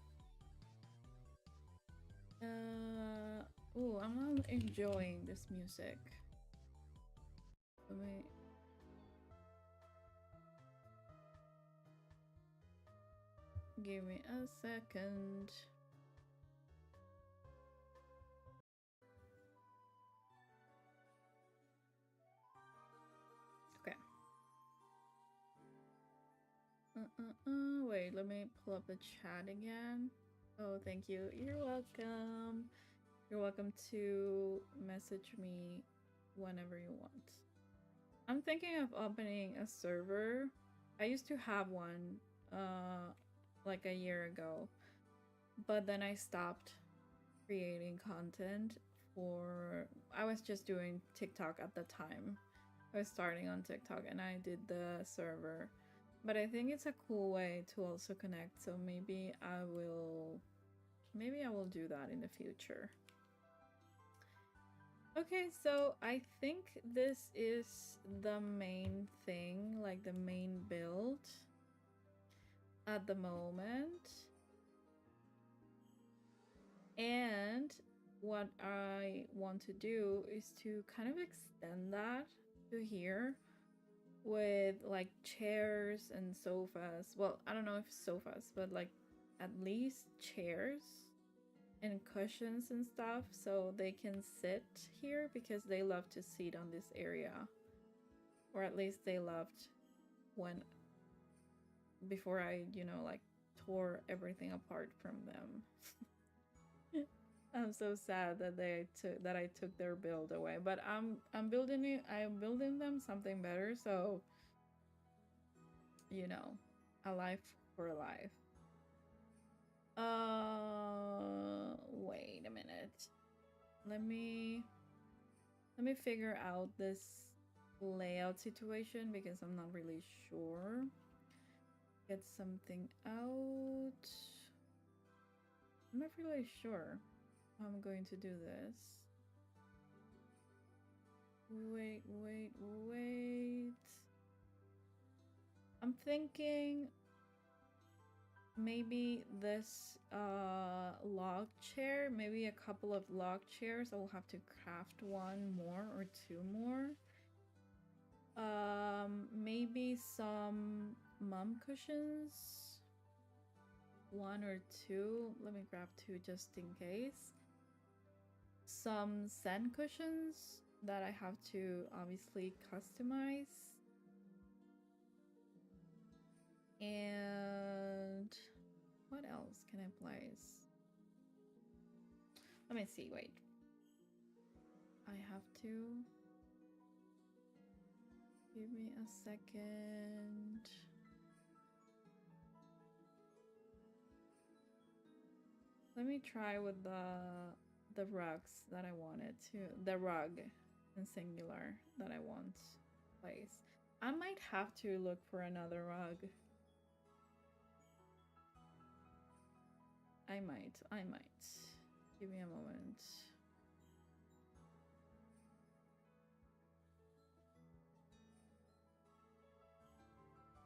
Oh, I'm not enjoying this music. Let me. Give me a second. Okay. Wait, let me pull up the chat again. Oh, thank you. You're welcome. You're welcome to message me whenever you want. I'm thinking of opening a server. I used to have one like a year ago, but then I stopped creating content for I was just doing TikTok at the time. I was starting on TikTok and I did the server. But I think it's a cool way to also connect, so maybe I will do that in the future. Okay, so I think this is the main thing, like the main build at the moment. And what I want to do is to kind of extend that to here with like chairs and sofas. Well, I don't know if sofas, but like at least chairs and cushions and stuff so they can sit here because they love to sit on this area. Or at least they loved when before I, like tore everything apart from them. I'm so sad that I took their build away. But I'm building them something better, so you know, a life for a life. Wait a minute. Let me figure out this layout situation because I'm not really sure. Get something out. I'm not really sure how I'm going to do this. Wait. I'm thinking maybe this log chair, maybe a couple of log chairs. I will have to craft one more or two more. Maybe some mum cushions, one or two. Let me grab two just in case. Some sand cushions that I have to obviously customize. And what else can I place? Let me see, wait. I have to. Give me a second. Let me try with the rugs that I wanted to. The rug in singular that I want to place. I might have to look for another rug. I might. Give me a moment.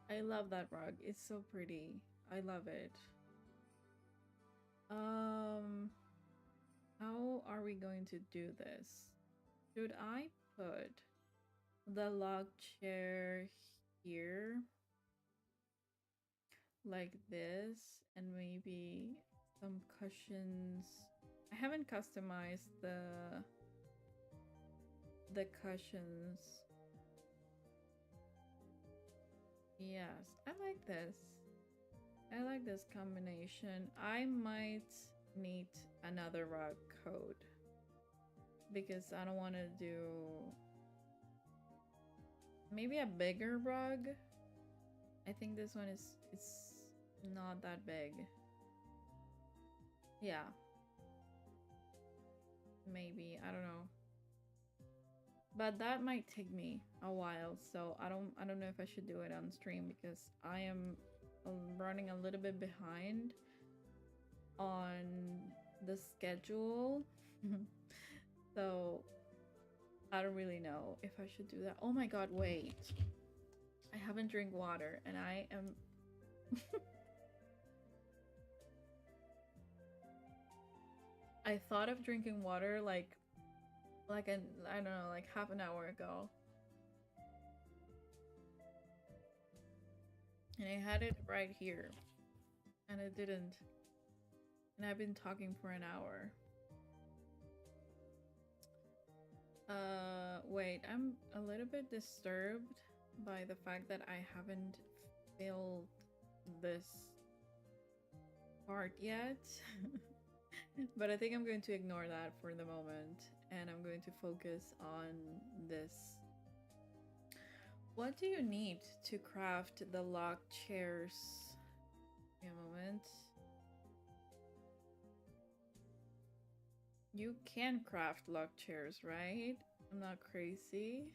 I love that rug. It's so pretty. I love it. How are we going to do this? Should I put the log chair here like this and maybe some cushions? I haven't customized the cushions. Yes, I like this. I like this combination. I might need another rug code because I don't want to do maybe a bigger rug. I think this one is not that big. Yeah. Maybe, I don't know. But that might take me a while, so I don't know if I should do it on stream because I am running a little bit behind on the schedule. So I don't really know if I should do that. Oh my god, wait. I haven't drank water and I am I thought of drinking water like I don't know, like half an hour ago. And I had it right here. And it didn't. And I've been talking for an hour. Wait, I'm a little bit disturbed by the fact that I haven't filled this part yet. But I think I'm going to ignore that for the moment. And I'm going to focus on this. What do you need to craft the log chairs? Give me a moment. You can craft log chairs, right? I'm not crazy.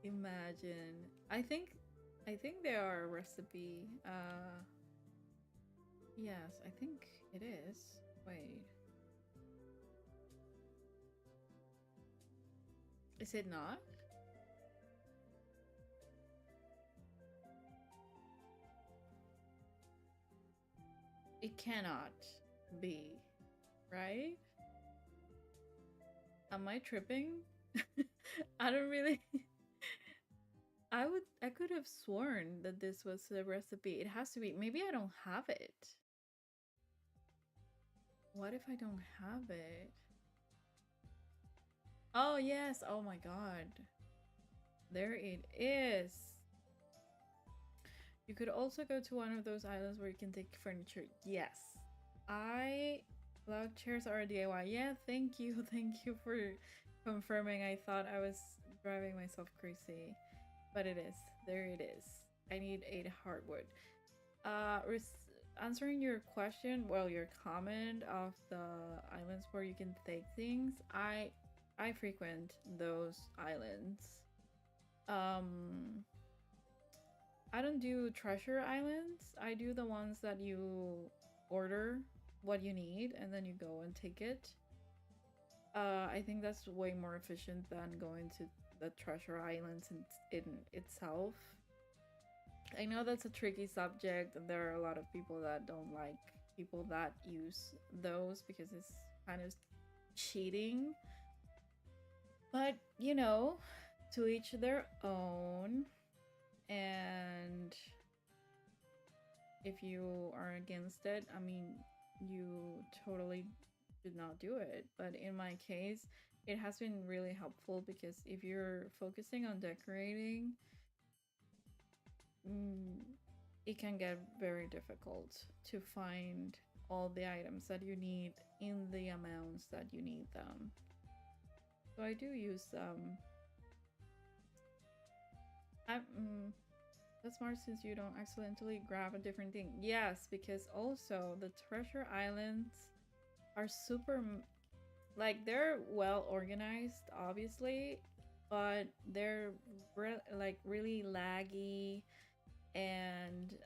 Imagine. I think there are a recipe. Yes, I think it is. Wait. Is it not? It cannot be, right? Am I tripping? I don't really I could have sworn that this was the recipe. It has to be. Maybe I don't have it. What if I don't have it? Oh, yes. Oh my god. There it is. You could also go to one of those islands where you can take furniture. Yes. I love chairs are DIY. Yeah, thank you. Thank you for confirming. I thought I was driving myself crazy. But it is. There it is. I need 8 hardwood. Answering your question, well, your comment of the islands where you can take things, I frequent those islands. Um, I don't do treasure islands. I do the ones that you order what you need and then you go and take it. I think that's way more efficient than going to the treasure islands in itself. I know that's a tricky subject, and there are a lot of people that don't like people that use those because it's kind of cheating. But, you know, to each their own. And if you are against it, I mean, you totally should not do it. But in my case, it has been really helpful because if you're focusing on decorating, it can get very difficult to find all the items that you need in the amounts that you need them. So I do use them. That's smart since you don't accidentally grab a different thing. Yes, because also the treasure islands are super, like, they're well organized, obviously, but they're like really laggy, and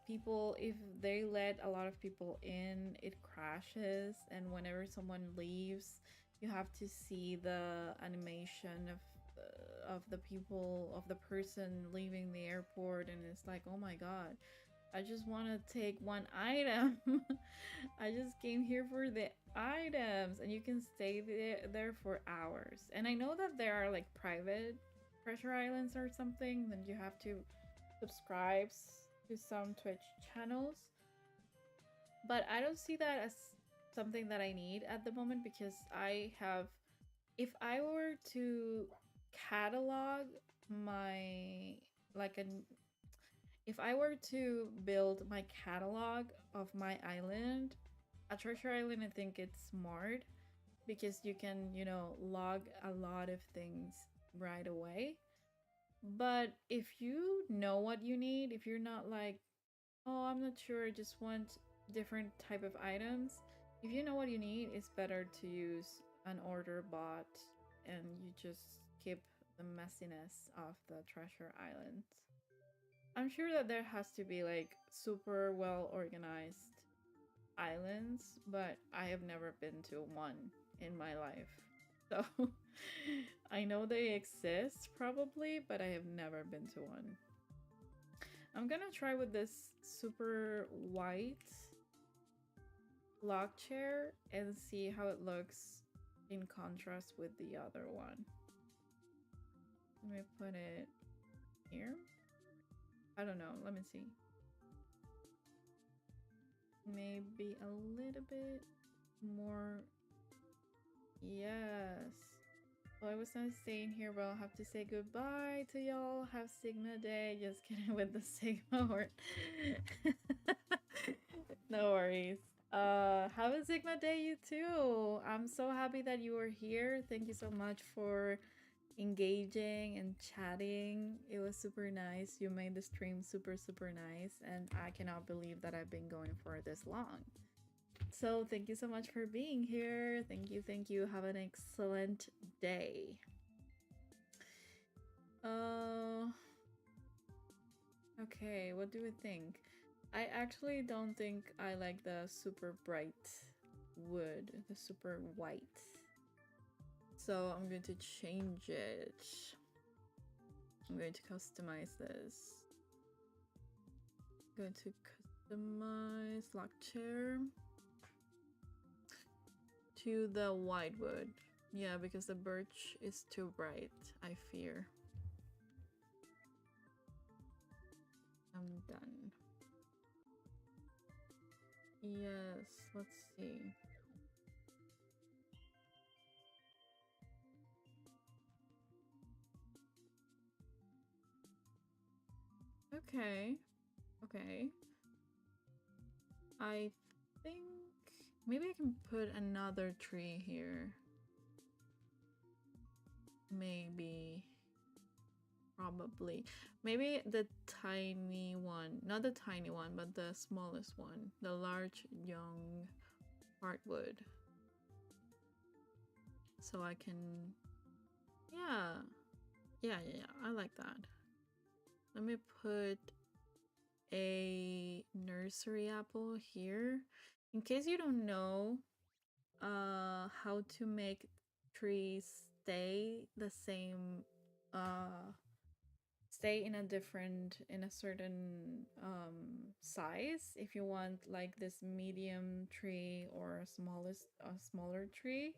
people, if they let a lot of people in, it crashes, and whenever someone leaves, you have to see the animation of the people, of the person leaving the airport, and it's like, oh my god, I just want to take one item. I just came here for the items, and you can stay there for hours. And I know that there are like private treasure islands or something, then you have to subscribe to some Twitch channels. But I don't see that as something that I need at the moment because I have, if I were to catalog my, like an, if I were to build my catalog of my island, a treasure island, I think it's smart because you can, you know, log a lot of things right away. But if you know what you need, if you're not like, oh, I'm not sure, I just want different type of items, if you know what you need, it's better to use an order bot and you just skip the messiness of the treasure islands. I'm sure that there has to be like super well organized islands, but I have never been to one in my life. So I know they exist probably, but I have never been to one. I'm gonna try with this super white lock chair and see how it looks in contrast with the other one. Let me put it here. I don't know. Let me see. Maybe a little bit more. Yes. Well, I was not staying here, but I'll have to say goodbye to y'all. Have Sigma Day. Just kidding with the Sigma word. No worries. Have a Sigma Day, you too. I'm so happy that you were here. Thank you so much for engaging and chatting. It was super nice. You made the stream super, super nice, and I cannot believe that I've been going for this long. So thank you so much for being here. Thank you, thank you. Have an excellent day. Okay, what do we think? I actually don't think I like the super bright wood, the super white. So I'm going to change it. I'm going to customize this. I'm going to customize lock chair to the white wood. Yeah, because the birch is too bright, I fear. I'm done. Yes, let's see. Okay, okay. I think maybe I can put another tree here. Maybe. Probably. Maybe the tiny one. Not the tiny one, but the smallest one. The large young heartwood. So I can. Yeah. Yeah. I like that. Let me put a nursery apple here. In case you don't know how to make trees stay the same stay in a different in a certain size. If you want like this medium tree or a smaller tree,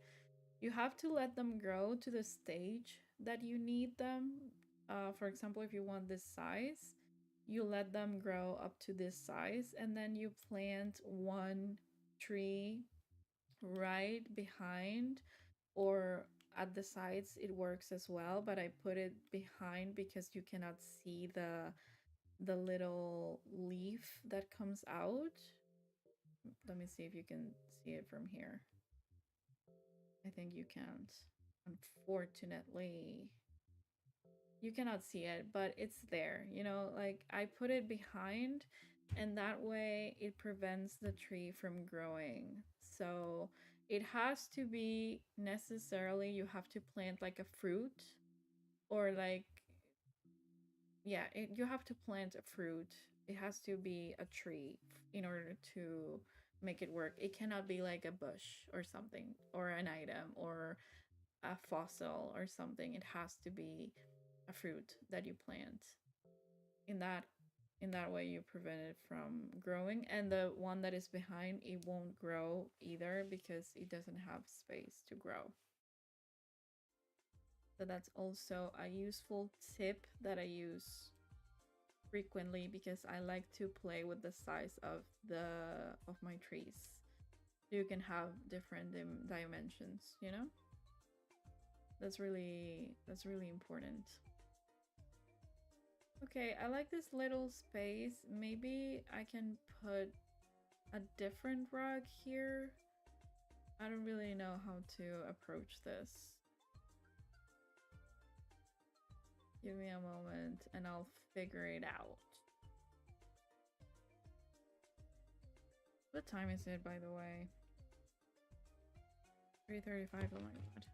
you have to let them grow to the stage that you need them. For example, if you want this size, you let them grow up to this size and then you plant one tree right behind or at the sides. It works as well, but I put it behind because you cannot see the little leaf that comes out. Let me see if you can see it from here. I think you can't. Unfortunately, you cannot see it, but it's there. You know, like I put it behind and that way it prevents the tree from growing. So it has to be necessarily you have to plant like a fruit or like yeah, you have to plant a fruit. It has to be a tree in order to make it work. It cannot be like a bush or something or an item or a fossil or something. It has to be a fruit that you plant. In that way you prevent it from growing, and the one that is behind, it won't grow either because it doesn't have space to grow. So that's also a useful tip that I use frequently because I like to play with the size of my trees. You can have different dimensions, you know? That's really important. Okay, I like this little space. Maybe I can put a different rug here. I don't really know how to approach this. Give me a moment and I'll figure it out. What time is it, by the way? 3:35. Oh my god.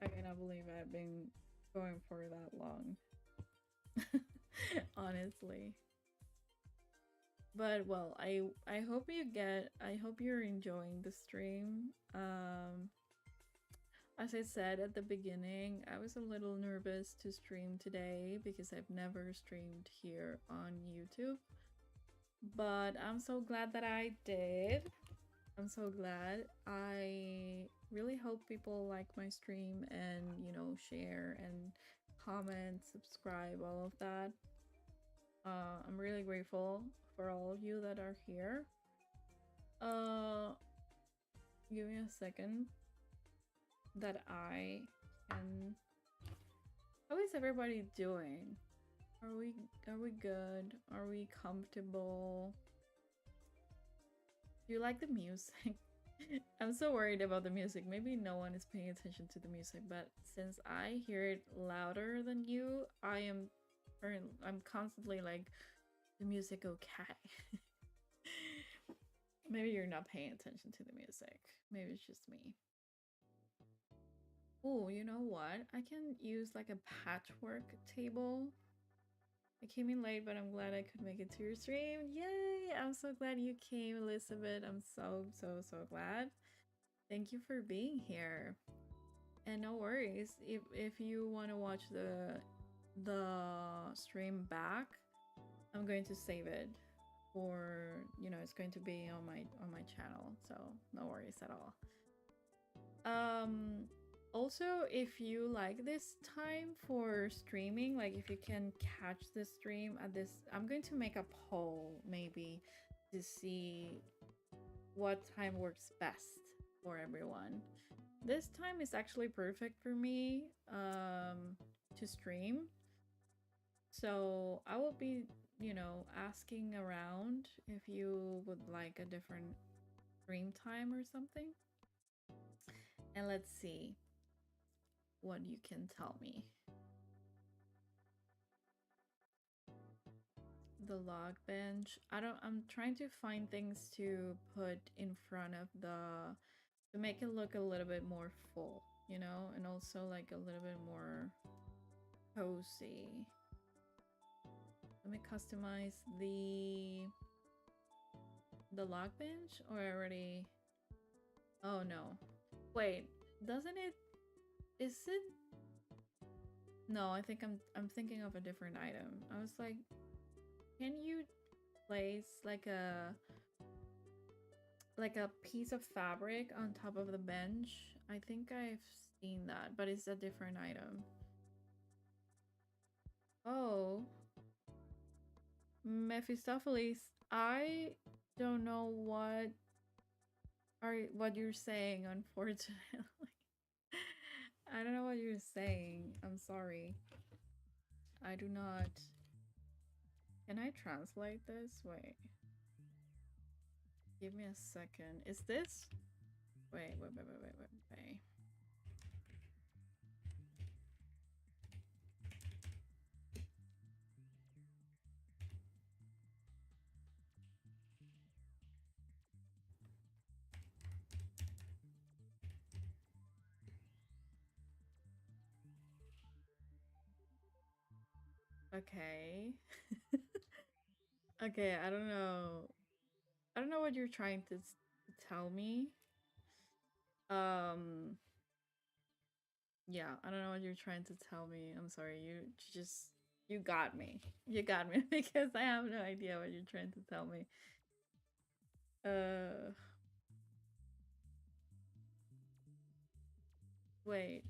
I cannot believe I've been going for that long. Honestly. But well, I hope you're enjoying the stream. As I said at the beginning, I was a little nervous to stream today because I've never streamed here on YouTube. But I'm so glad that I did. I'm so glad. I really hope people like my stream and, share and comment, subscribe, all of that. I'm really grateful for all of you that are here. Uh, Give me a second that I can. How is everybody doing? Are we good? Are we comfortable? Do you like the music? I'm so worried about the music. Maybe no one is paying attention to the music, but since I hear it louder than you, I'm constantly like, the music okay? Maybe you're not paying attention to the music. Maybe it's just me. Oh, you know what? I can use like a patchwork table. I came in late, but I'm glad I could make it to your stream. Yay! I'm so glad you came, Elizabeth. I'm so glad. Thank you for being here. And no worries, if you want to watch the stream back, I'm going to save it for, it's going to be on my channel, so no worries at all. Also, if you like this time for streaming, like if you can catch the stream at this, I'm going to make a poll maybe to see what time works best for everyone. This time is actually perfect for me to stream. So I will be, asking around if you would like a different stream time or something. And let's see what you can tell me. The log bench. I'm trying to find things to put in front of to make it look a little bit more full, and also like a little bit more cozy. Let me customize the log bench, or already. Oh no. Wait, doesn't it is it No, I think I'm thinking of a different item. I was like, can you place like a piece of fabric on top of the bench? I think I've seen that, but it's a different item. Oh, Mephistopheles, I don't know what you're saying, unfortunately. I don't know what you're saying. I'm sorry. I do not. Can I translate this? Wait. Give me a second. Is this? Wait. Okay. Okay, I don't know. I don't know what you're trying to tell me. Um, yeah, I don't know what you're trying to tell me. I'm sorry. You got me. You got me because I have no idea what you're trying to tell me. Uh, wait.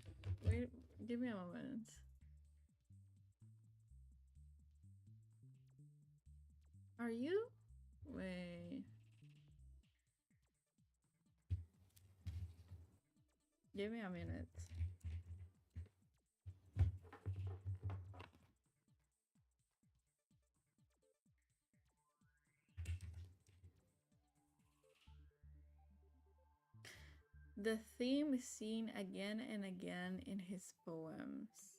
Wait, give me a moment. Are you? Wait. Give me a minute. The theme is seen again and again in his poems.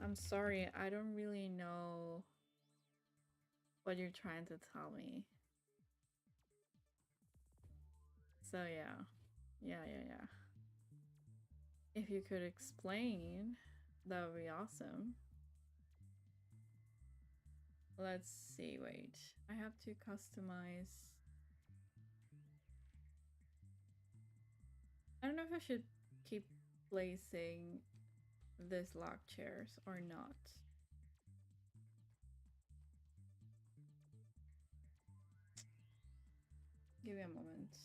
I'm sorry, I don't really know what you're trying to tell me. So yeah. If you could explain, that would be awesome. Let's see, wait. I have to customize. I don't know if I should keep placing this lock chairs or not. Give me a moment.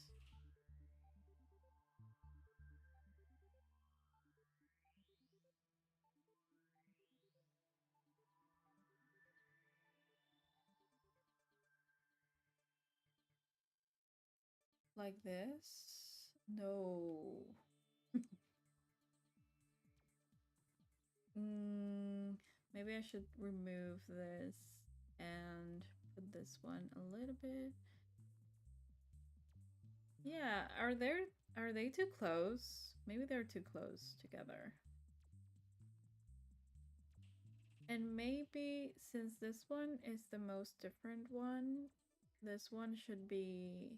Like this? No. Maybe I should remove this and put this one a little bit. Yeah, are they too close? Maybe they're too close together. And maybe since this one is the most different one, this one should be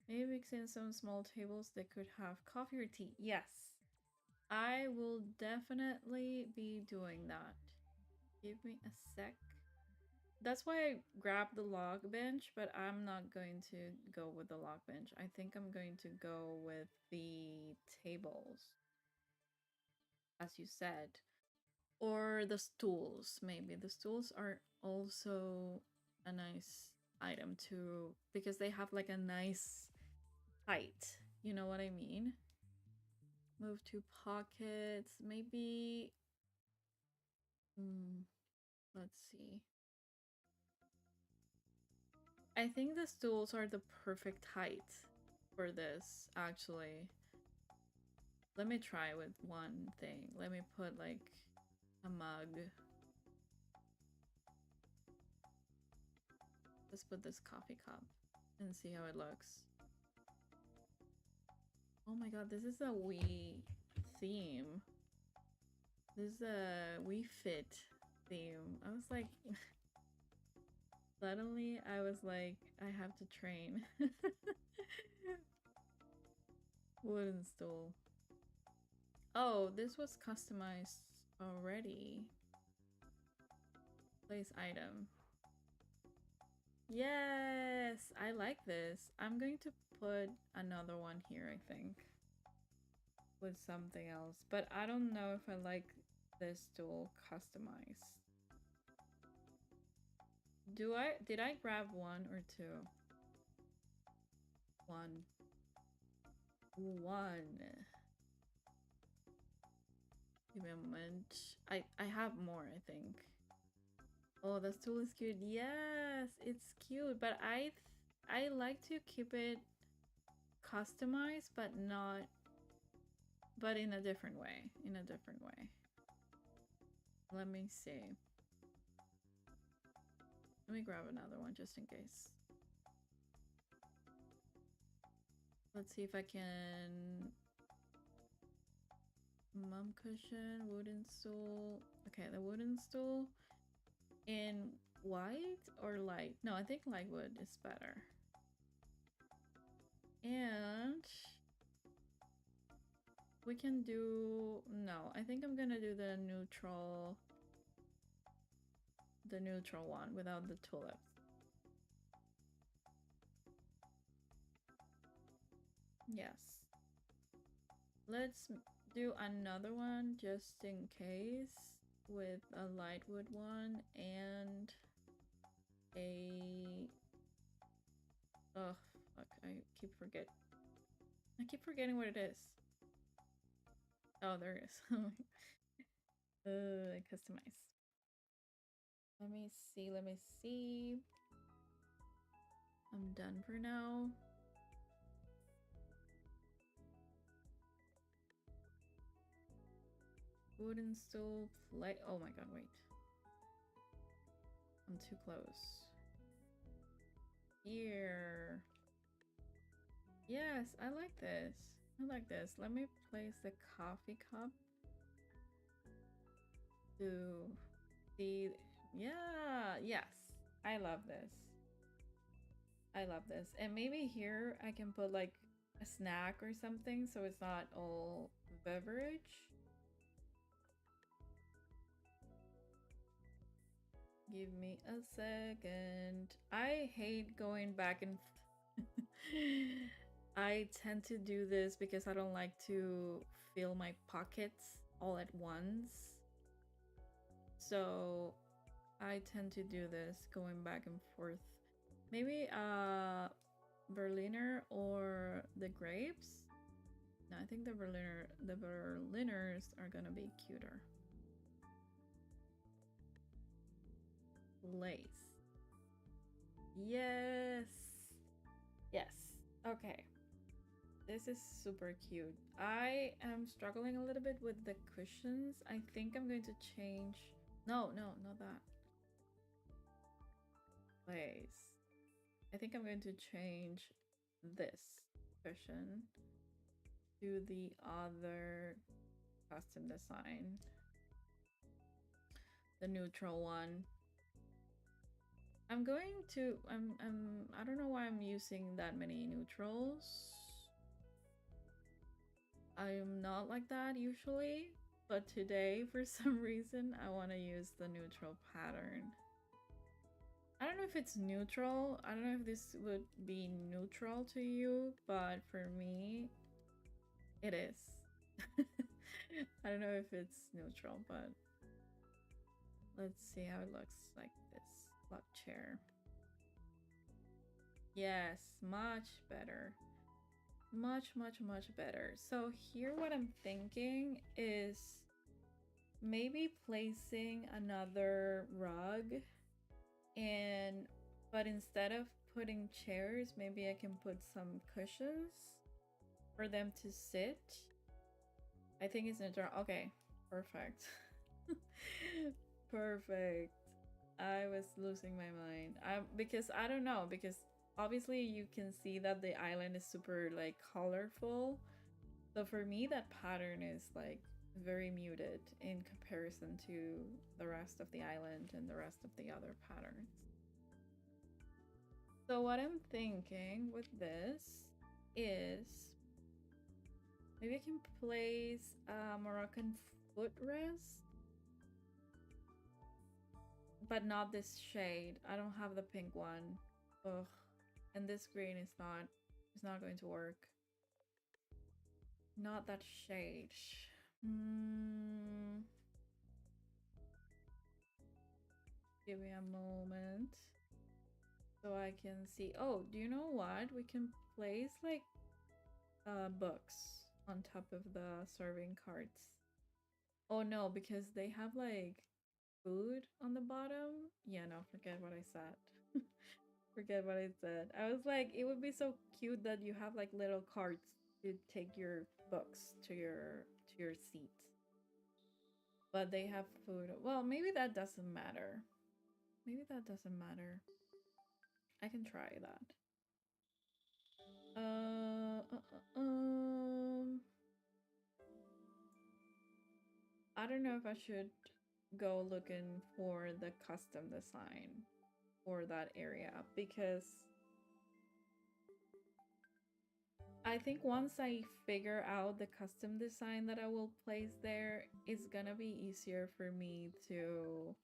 maybe mix in some small tables that could have coffee or tea. Yes. I will definitely be doing that. Give me a sec. That's why I grabbed the log bench, but I'm not going to go with the log bench. I think I'm going to go with the tables, as you said. Or the stools, maybe. The stools are also a nice item too, because they have like a nice height. You know what I mean? Move to pockets. Maybe. Let's see. I think the stools are the perfect height for this, actually. Let me try with one thing. Let me put like a mug. Let's put this coffee cup and see how it looks. Oh my god, this is a Wii theme. This is a Wii Fit theme. I was like, suddenly I was like, I have to train. Wooden stool. Oh, this was customized already. Place item. Yes, I like this. I'm going to put another one here, I think. With something else. But I don't know if I like this stool customized. Did I grab one or two? One. Give me a moment. I have more, I think. Oh, the stool is cute. Yes, it's cute, but I like to keep it customized, but not, but in a different way. In a different way. Let me see. Let me grab another one just in case. Let's see if I can. Mum cushion, wooden stool. Okay, the wooden stool in white or light? No, I think light wood is better. And we can do, no, I think I'm gonna do the neutral one without the tulips. Yes. Let's do another one just in case with a light wood one and a, oh fuck, I keep forgetting what it is. Oh, there it is. Customize. Let me see. I'm done for now. Wooden stool play. Oh my god, wait. I'm too close. Here. Yes, I like this. I like this. Let me place the coffee cup to see. Yeah, yes. I love this. I love this. And maybe here I can put like a snack or something so it's not all beverage. Give me a second. I hate going back and I tend to do this because I don't like to fill my pockets all at once. So I tend to do this going back and forth. Maybe Berliner or the grapes. No, I think the Berliners are gonna be cuter. Lace. Yes. Yes. Okay. This is super cute. I am struggling a little bit with the cushions. I think I'm going to change. No, not that. Lace. I think I'm going to change this cushion to the other custom design. The neutral one. I'm going to I don't know why I'm using that many neutrals. I'm not like that usually, but today for some reason I want to use the neutral pattern. I don't know if it's neutral. I don't know if this would be neutral to you, but for me it is. I don't know if it's neutral, but let's see how it looks like this club chair. Yes, much better. Much, much, much better. So here what I'm thinking is maybe placing another rug, and but instead of putting chairs, maybe I can put some cushions for them to sit. I think it's okay. Perfect. Perfect. I was losing my mind. Because I don't know, because obviously you can see that the island is super like colorful. So for me that pattern is like very muted in comparison to the rest of the island and the rest of the other patterns. So what I'm thinking with this is maybe I can place a Moroccan footrest, but not this shade. I don't have the pink one. Ugh. And this green is not going to work. Not that shade. Give me a moment so I can see. Oh, do you know what? We can place like books on top of the serving carts. Oh no, because they have like food on the bottom. Yeah, no, forget what I said. Forget what I said. I was like, it would be so cute that you have like little carts to take your books to your seat. But they have food. Well, maybe that doesn't matter. Maybe that doesn't matter. I can try that. I don't know if I should go looking for the custom design for that area, because I think once I figure out the custom design that I will place there, it's gonna be easier for me to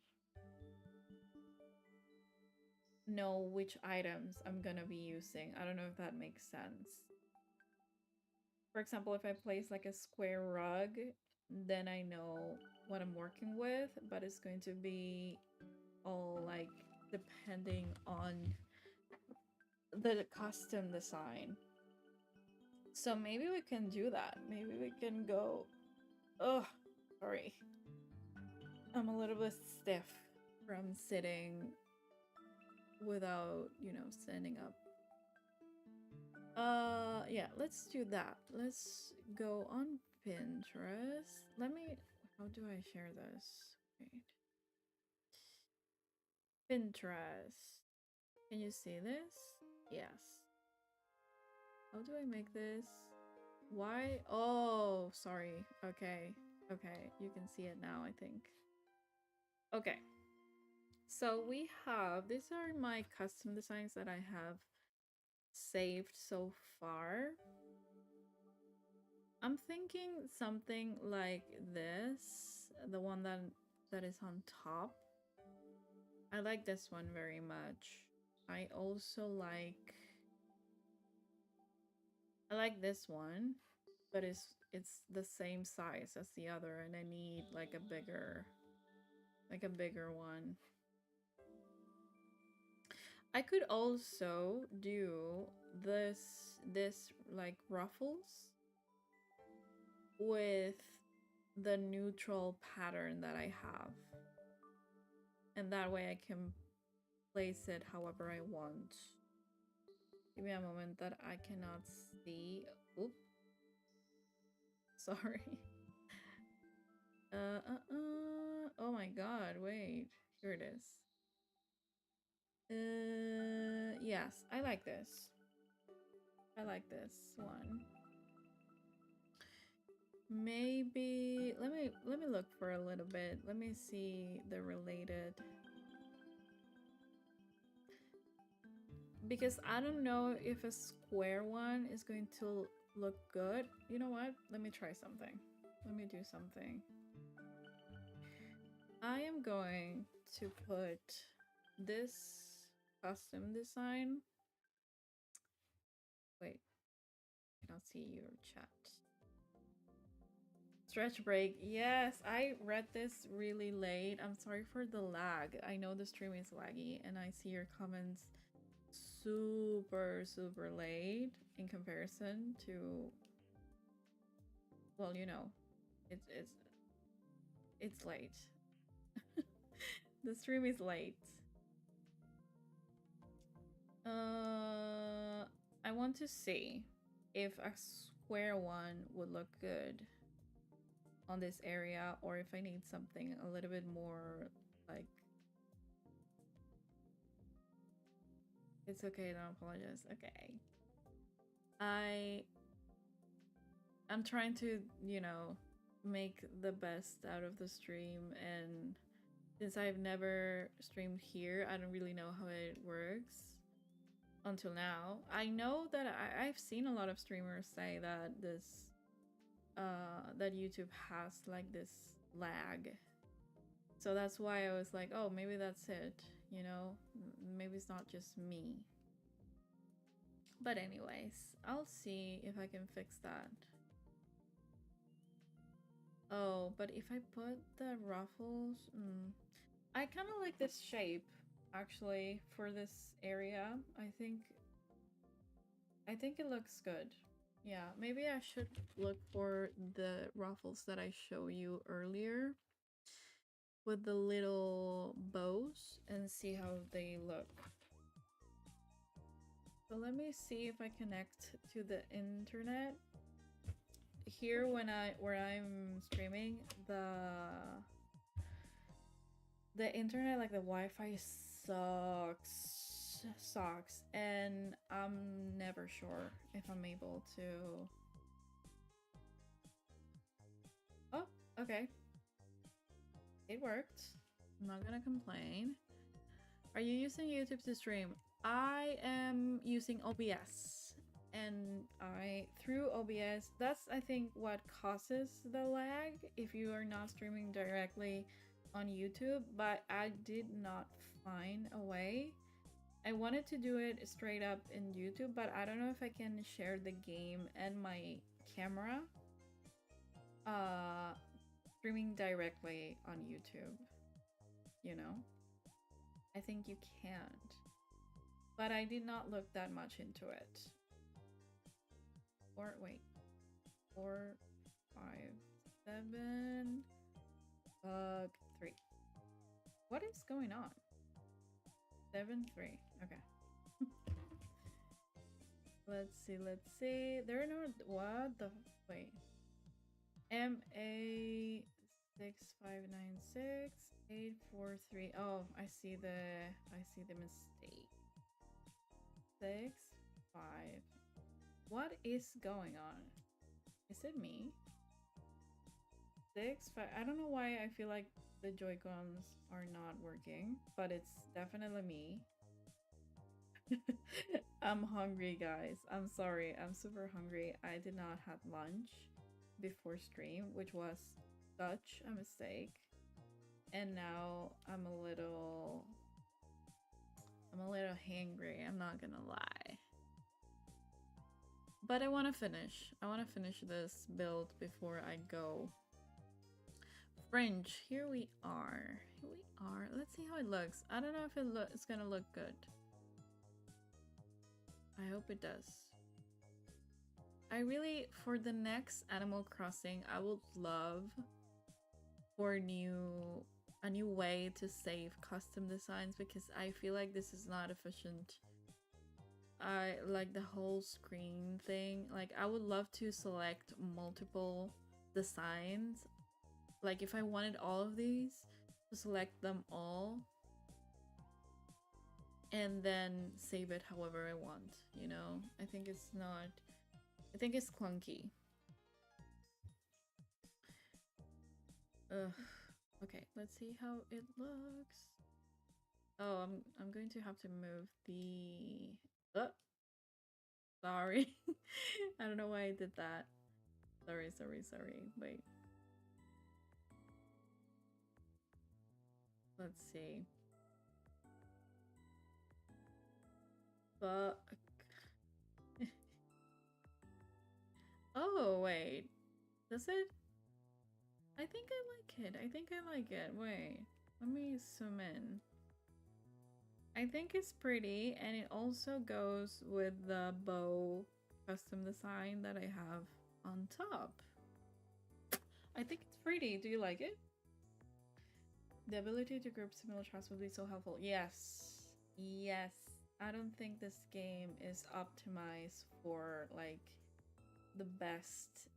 know which items I'm gonna be using. I don't know if that makes sense. For example, if I place like a square rug, then I know what I'm working with, but it's going to be all like depending on the custom design. So maybe we can do that. Maybe we can go. Oh, sorry. I'm a little bit stiff from sitting without, standing up. Yeah, let's do that. Let's go on Pinterest. How do I share this? Wait. Pinterest. Can you see this? Yes. How do I make this? Why? Oh, sorry. Okay. Okay, you can see it now, I think. Okay. So these are my custom designs that I have saved so far. I'm thinking something like this, the one that is on top. I like this one very much. I also like this one, but it's the same size as the other, and I need like a bigger one. I could also do this like ruffles with the neutral pattern that I have. And that way I can place it however I want. Give me a moment that I cannot see. Oop. Sorry. Oh my god, wait. Here it is. Yes, I like this. I like this one. Maybe let me look for a little bit. Let me see the related, because I don't know if a square one is going to look good. You know what? Let me try something. Let me do something. I am going to put this custom design. Wait, I don't see your chat. Stretch break. Yes, I read this really late. I'm sorry for the lag. I know the stream is laggy and I see your comments super late in comparison to, well, you know, it's late. The stream is late. I want to see if a square one would look good on this area, or if I need something a little bit more like. It's okay, don't apologize. Okay. I'm trying to, you know, make the best out of the stream, and since I've never streamed here, I don't really know how it works until now. I know that I've seen a lot of streamers say that that YouTube has like this lag. So that's why I was like, oh, maybe that's it, you know? Maybe it's not just me. But anyways, I'll see if I can fix that. Oh, but if I put the ruffles, I kind of like this shape actually for this area. I think it looks good. Yeah, maybe I should look for the ruffles that I showed you earlier with the little bows and see how they look. So let me see if I connect to the internet. Here where I'm streaming, the internet, like the Wi-Fi sucks, and I'm never sure if I'm able to. Oh, okay. It worked. I'm not gonna complain. Are you using YouTube to stream? I am using OBS, and through OBS, that's I think what causes the lag if you are not streaming directly on YouTube, but I did not find a way. I wanted to do it straight up in YouTube, but I don't know if I can share the game and my camera streaming directly on YouTube, you know? I think you can't. But I did not look that much into it. Or wait. 4, 5, 7, 3. What is going on? 7, 3. Okay. Let's see. There are no. What the. Wait. MA6596-843. Oh, I see the mistake. 6, 5. What is going on? Is it me? 6, 5. I don't know why I feel like the Joy-Cons are not working, but it's definitely me. I'm hungry, guys. I'm sorry. I'm super hungry. I did not have lunch before stream, which was such a mistake. And now I'm a little hangry, I'm not gonna lie. But I want to finish. I want to finish this build before I go. Fringe, here we are. Here we are. Let's see how it looks. I don't know if it's gonna look good. I hope it does. I really, for the next Animal Crossing, I would love for a new way to save custom designs, because I feel like this is not efficient. I like the whole screen thing. Like, I would love to select multiple designs. Like, if I wanted all of these, to select them all and then save it however I want, you know? I think it's clunky. Ugh. Okay, let's see how it looks. Oh, I'm going to have to move the. Oh, sorry. I don't know why I did that. Sorry. Wait. Let's see. Fuck. Oh, wait. Does it? I think I like it. Wait, let me zoom in. I think it's pretty, and it also goes with the bow custom design that I have on top. I think it's pretty. Do you like it? The ability to group similar tracks would be so helpful. Yes. Yes. I don't think this game is optimized for like the best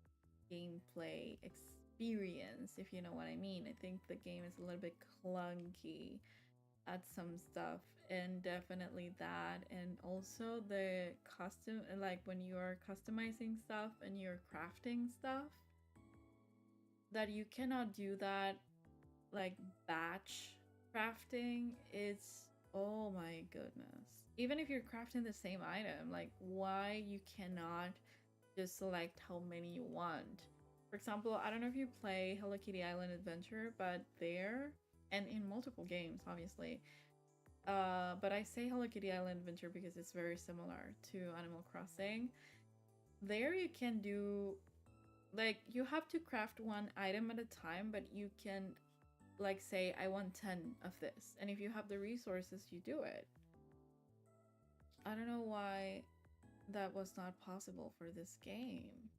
gameplay experience, if you know what I mean. I think the game is a little bit clunky at some stuff, and definitely that, and also the custom, like when you are customizing stuff and you're crafting stuff, that you cannot do that like batch crafting. It's, oh my goodness, even if you're crafting the same item, like why you cannot just select how many you want. For example, I don't know if you play Hello Kitty Island Adventure, but there, and in multiple games obviously, but I say Hello Kitty Island Adventure because it's very similar to Animal Crossing. There you can do, like, you have to craft one item at a time, but you can like say I want 10 of this, and if you have the resources you do it. I don't know why that was not possible for this game.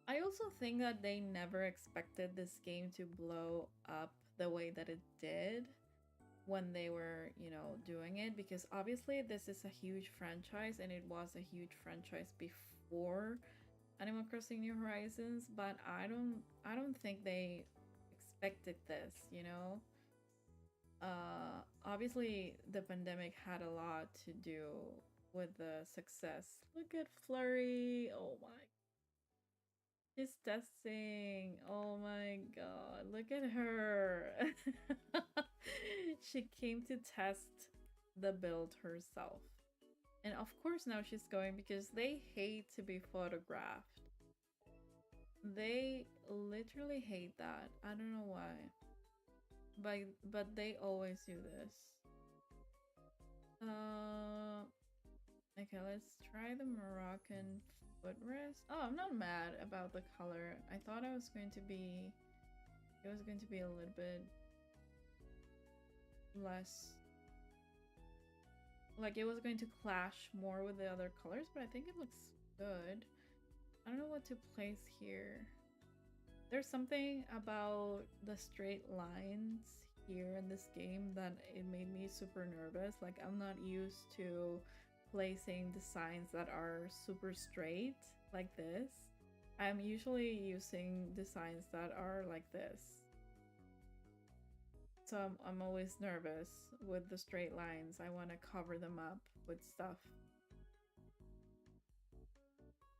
I also think that they never expected this game to blow up the way that it did when they were, you know, doing it, because obviously this is a huge franchise, and it was a huge franchise before Animal Crossing New Horizons, but I don't think they expected this, you know? Obviously the pandemic had a lot to do with the success. Look at Flurry. Oh my. She's testing. Oh my god. Look at her. She came to test the build herself. And of course now she's going because they hate to be photographed. They literally hate that. I don't know why. But they always do this. Okay, let's try the Moroccan footrest. Oh, I'm not mad about the color. I thought it was going to be a little bit less, like it was going to clash more with the other colors, but I think it looks good. I don't know what to place here. There's something about the straight lines here in this game that it made me super nervous. Like, I'm not used to placing designs that are super straight like this. I'm usually using designs that are like this. So I'm always nervous with the straight lines. I want to cover them up with stuff.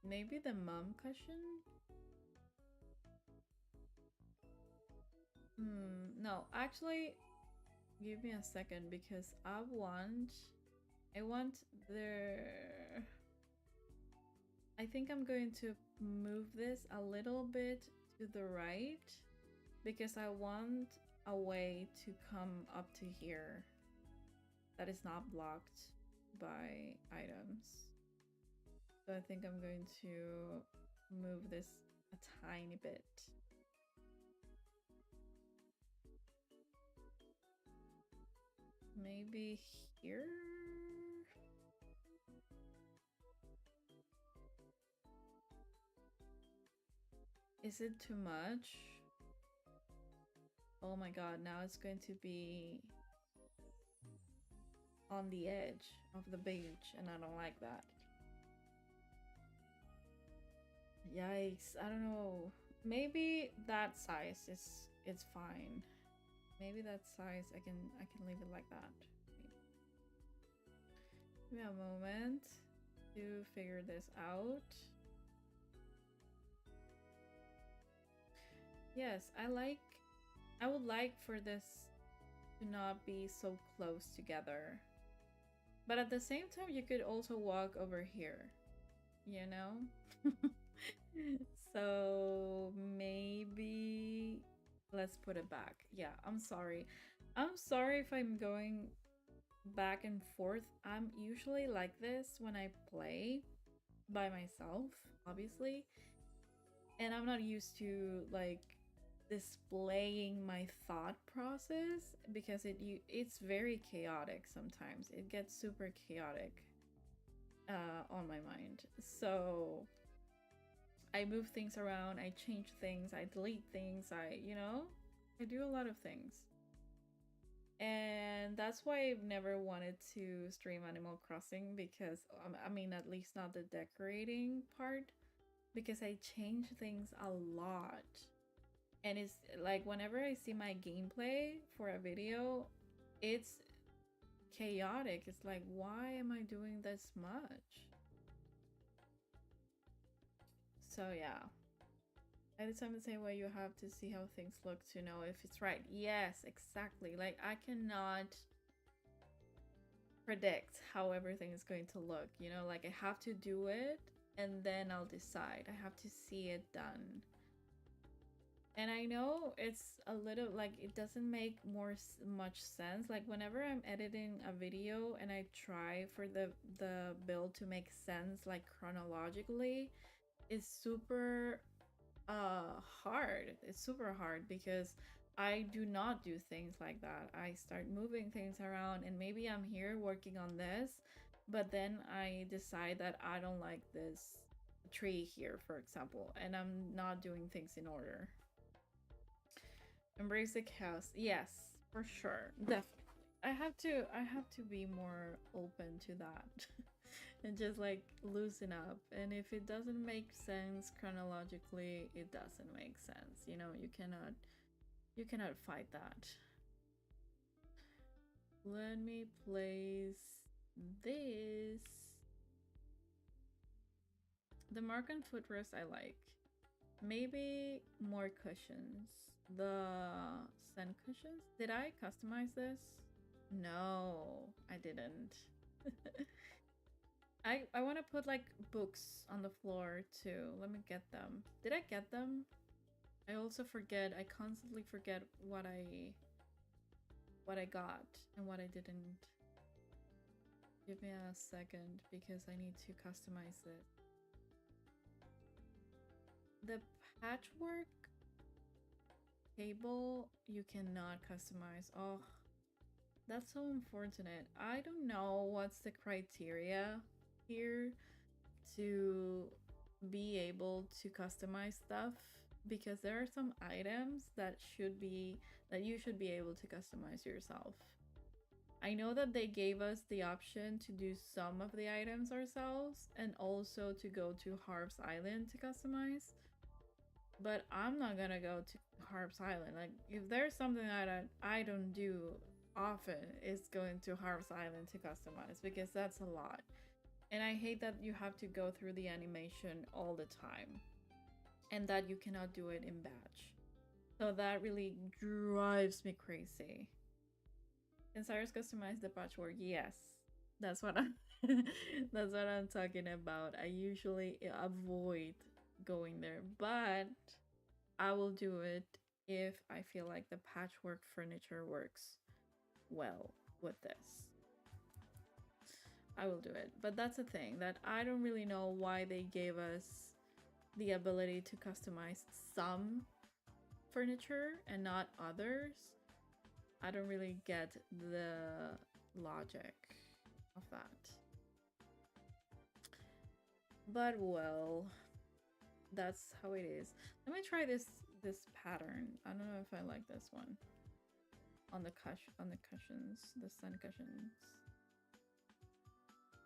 Maybe the mom cushion? No, actually, give me a second, because I want the, I think I'm going to move this a little bit to the right, because I want a way to come up to here that is not blocked by items. So I think I'm going to move this a tiny bit. Maybe here? Is it too much? Oh my god, now it's going to be on the edge of the beach, and I don't like that. Yikes, I don't know. Maybe that size is, it's fine. Maybe that size I can leave it like that. Give me a moment to figure this out. Yes, I would like for this to not be so close together. But at the same time, you could also walk over here, you know? So maybe let's put it back. Yeah, I'm sorry. I'm sorry if I'm going back and forth. I'm usually like this when I play by myself, obviously. And I'm not used to like displaying my thought process because it's very chaotic sometimes. It gets super chaotic on my mind. So I move things around, I change things, I delete things, I do a lot of things. And that's why I've never wanted to stream Animal Crossing because, I mean, at least not the decorating part, because I change things a lot. And it's like whenever I see my gameplay for a video, it's chaotic. It's like, why am I doing this much? So yeah. Every time I say, well, you have to see how things look to know if it's right. Yes, exactly. Like, I cannot predict how everything is going to look, like I have to do it and then I'll decide. I have to see it done. And I know it's a little like it doesn't make much sense. Like whenever I'm editing a video and I try for the build to make sense like chronologically, it's super hard. It's super hard because I do not do things like that. I start moving things around and maybe I'm here working on this, but then I decide that I don't like this tree here, for example, and I'm not doing things in order. Embrace the chaos. Yes, for sure. Definitely. I have to be more open to that. And just like loosen up. And if it doesn't make sense chronologically, it doesn't make sense. You cannot fight that. Let me place this. The mark and footrest I like. Maybe more cushions. The sun cushions. Did I customize this? No, I didn't. I want to put like books on the floor too. Let me get them. Did I get them? I also forget. I constantly forget what I got and what I didn't. Give me a second because I need to customize it. The patchwork table you cannot customize. Oh, that's so unfortunate. I don't know what's the criteria here to be able to customize stuff, because there are some items that you should be able to customize yourself. I know that they gave us the option to do some of the items ourselves and also to go to Harp's Island to customize, but I'm not gonna go to Harp's Island. Like, if there's something that I don't do often, it's going to Harp's Island to customize, because that's a lot. And I hate that you have to go through the animation all the time and that you cannot do it in batch. So that really drives me crazy. Can Cyrus customize the patchwork? Yes. That's what I'm that's what I'm talking about. I usually avoid going there, but I will do it if I feel like the patchwork furniture works well with this. I will do it. But that's the thing, that I don't really know why they gave us the ability to customize some furniture and not others. I don't really get the logic of that. But well, that's how it is. Let me try this pattern. I don't know if I like this one. On the cushions, the sun cushions.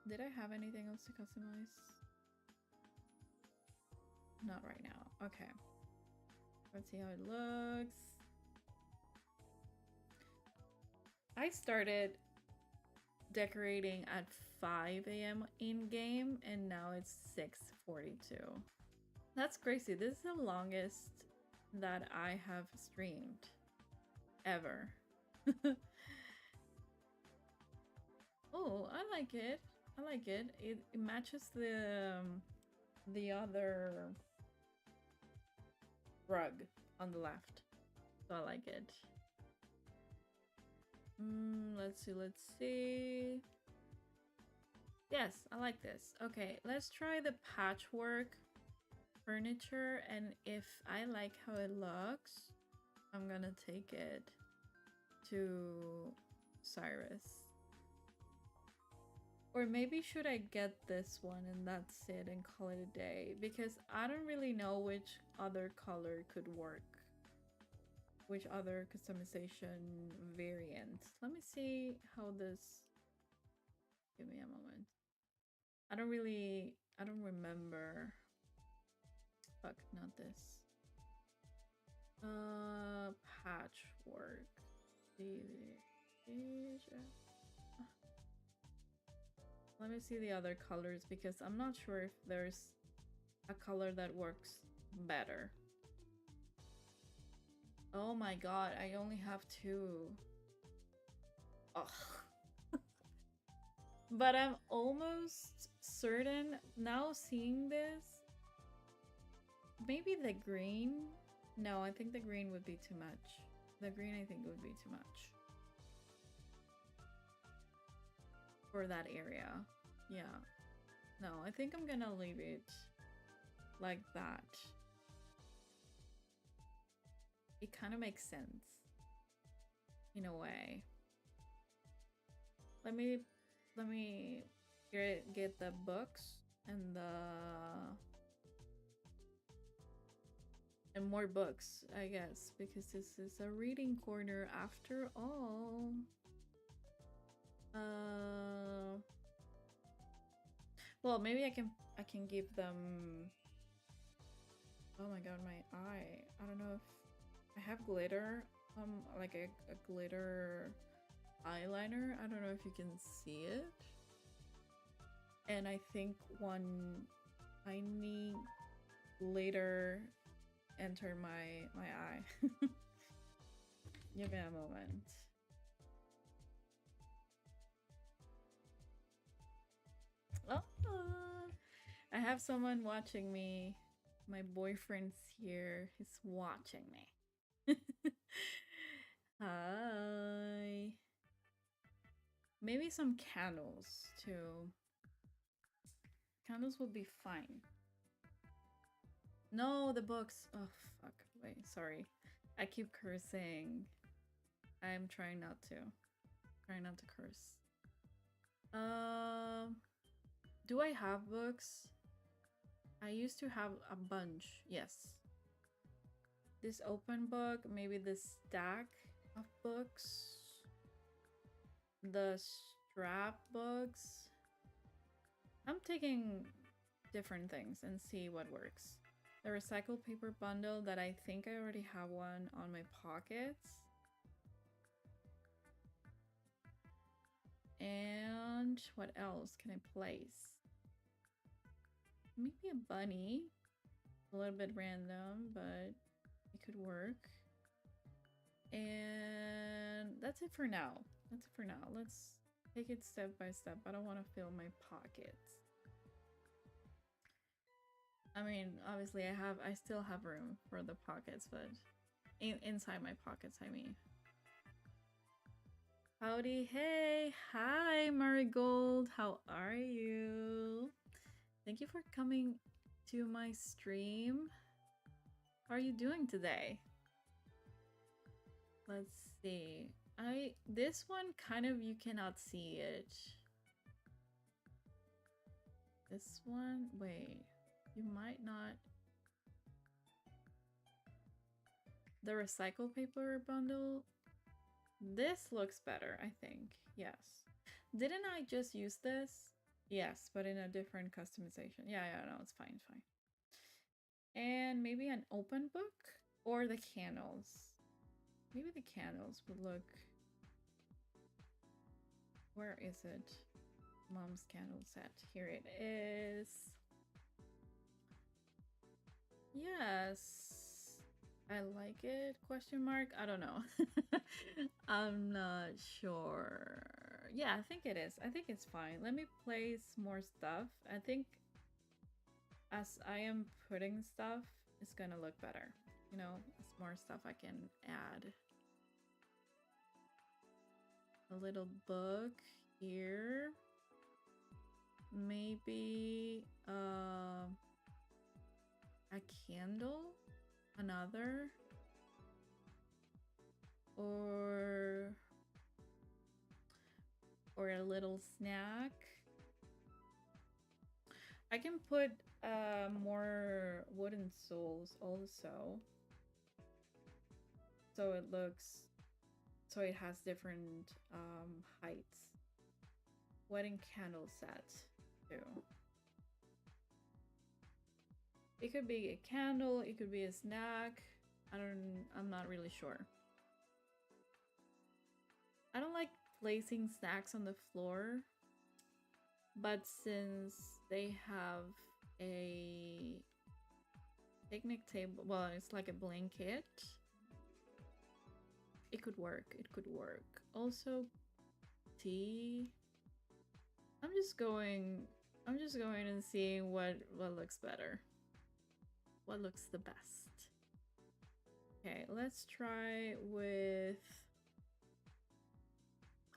Did I have anything else to customize? Not right now. Okay. Let's see how it looks. I started decorating at 5 a.m. in game and now it's 6:42. That's crazy. This is the longest that I have streamed ever. Oh, I like it. I like it. It matches the other rug on the left. So I like it. Let's see. Yes, I like this. Okay, let's try the patchwork furniture, and if I like how it looks, I'm gonna take it to Cyrus. Or maybe should I get this one and that's it and call it a day? Because I don't really know which other color could work. Which other customization variant. Let me see how this... Give me a moment. I don't remember. Fuck, not this. Patchwork. Let me see the other colors because I'm not sure if there's a color that works better. Oh my god, I only have 2. Ugh. But I'm almost certain now seeing this. Maybe the green? No, I think the green would be too much. The green I think would be too much. For that area. Yeah. No, I think I'm gonna leave it like that. It kind of makes sense. In a way. Let me get the books and more books, I guess, because this is a reading corner after all. Well, maybe I can give them... Oh my god, my eye. I don't know if I have glitter, like a glitter eyeliner. I don't know if you can see it. And I think one tiny glitter entered my eye. Give me a moment. Oh, I have someone watching me. My boyfriend's here. He's watching me. Hi. Maybe some candles too. Candles will be fine. No, the books. Oh, fuck. Wait, sorry. I keep cursing. I'm trying not to. Trying not to curse. Do I have books? I used to have a bunch. Yes. This open book, maybe this stack of books. The strap books. I'm taking different things and see what works. The recycled paper bundle that I think I already have one on my pockets. And what else can I place? Maybe a bunny. A little bit random, but it could work. And that's it for now. That's it for now. Let's take it step by step. I don't want to fill my pockets. I mean, obviously I still have room for the pockets, but inside my pockets, I mean. Howdy, hey, hi Marigold, how are you? Thank you for coming to my stream. How are you doing today? Let's see. This one kind of, you cannot see it. This one, wait, you might not. The recycle paper bundle. This looks better, I think. Yes. Didn't I just use this? Yes, but in a different customization. Yeah, no, it's fine, it's fine. And maybe an open book or the candles. Maybe the candles would look... Where is it? Mom's candle set. Here it is. Yes. I like it, question mark? I don't know. I'm not sure. Yeah, I think it is. I think it's fine. Let me place more stuff. I think as I am putting stuff, it's gonna look better. You know, it's more stuff I can add. A little book here. Maybe a candle. Another. or a little snack. I can put more wooden stools also, so it looks, so it has different heights. Wedding candle set too. It could be a candle, it could be a snack. I'm not really sure. I don't like placing snacks on the floor, but since they have a picnic table, well, it's like a blanket, it could work. It could work. Also, tea. I'm just going and seeing what looks better. What looks the best. Okay, let's try with,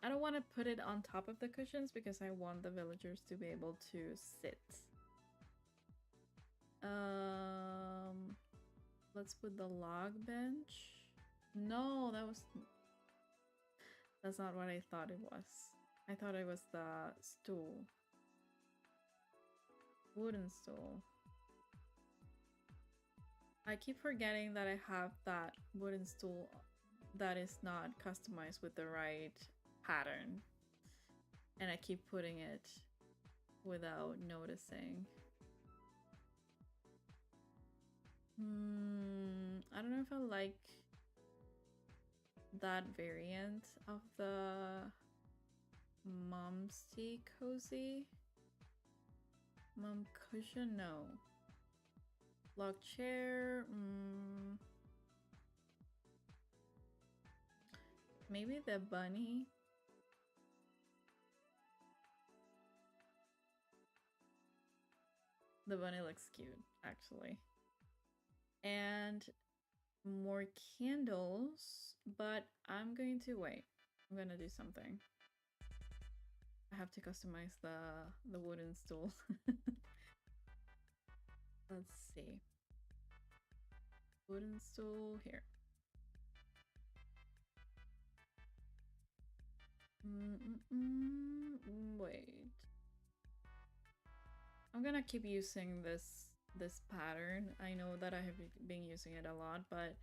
I don't want to put it on top of the cushions because I want the villagers to be able to sit. Let's put the log bench. No, that's not what I thought it was. I thought it was the stool. Wooden stool. I keep forgetting that I have that wooden stool that is not customized with the right pattern. And I keep putting it without noticing. I don't know if I like that variant of the mom's tea cozy. Mom cushion, no. Log chair, maybe the bunny. The bunny looks cute, actually. And more candles, but I'm going to wait. I'm gonna do something. I have to customize the wooden stool. Let's see. Wooden stool here. Wait. I'm gonna keep using this pattern. I know that I have been using it a lot, but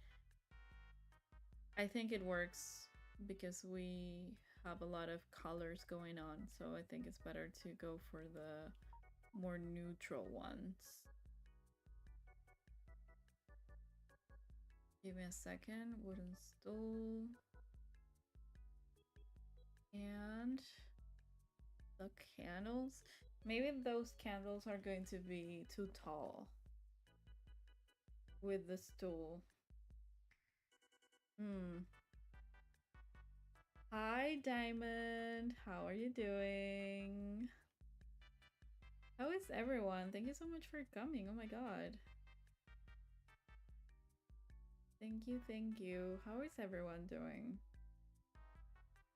I think it works because we have a lot of colors going on, so I think it's better to go for the more neutral ones. Give me a second. Wooden stool. And the candles. Maybe those candles are going to be too tall with the stool. Hi, Diamond. How are you doing? How is everyone? Thank you so much for coming. Oh my god. Thank you, thank you. How is everyone doing?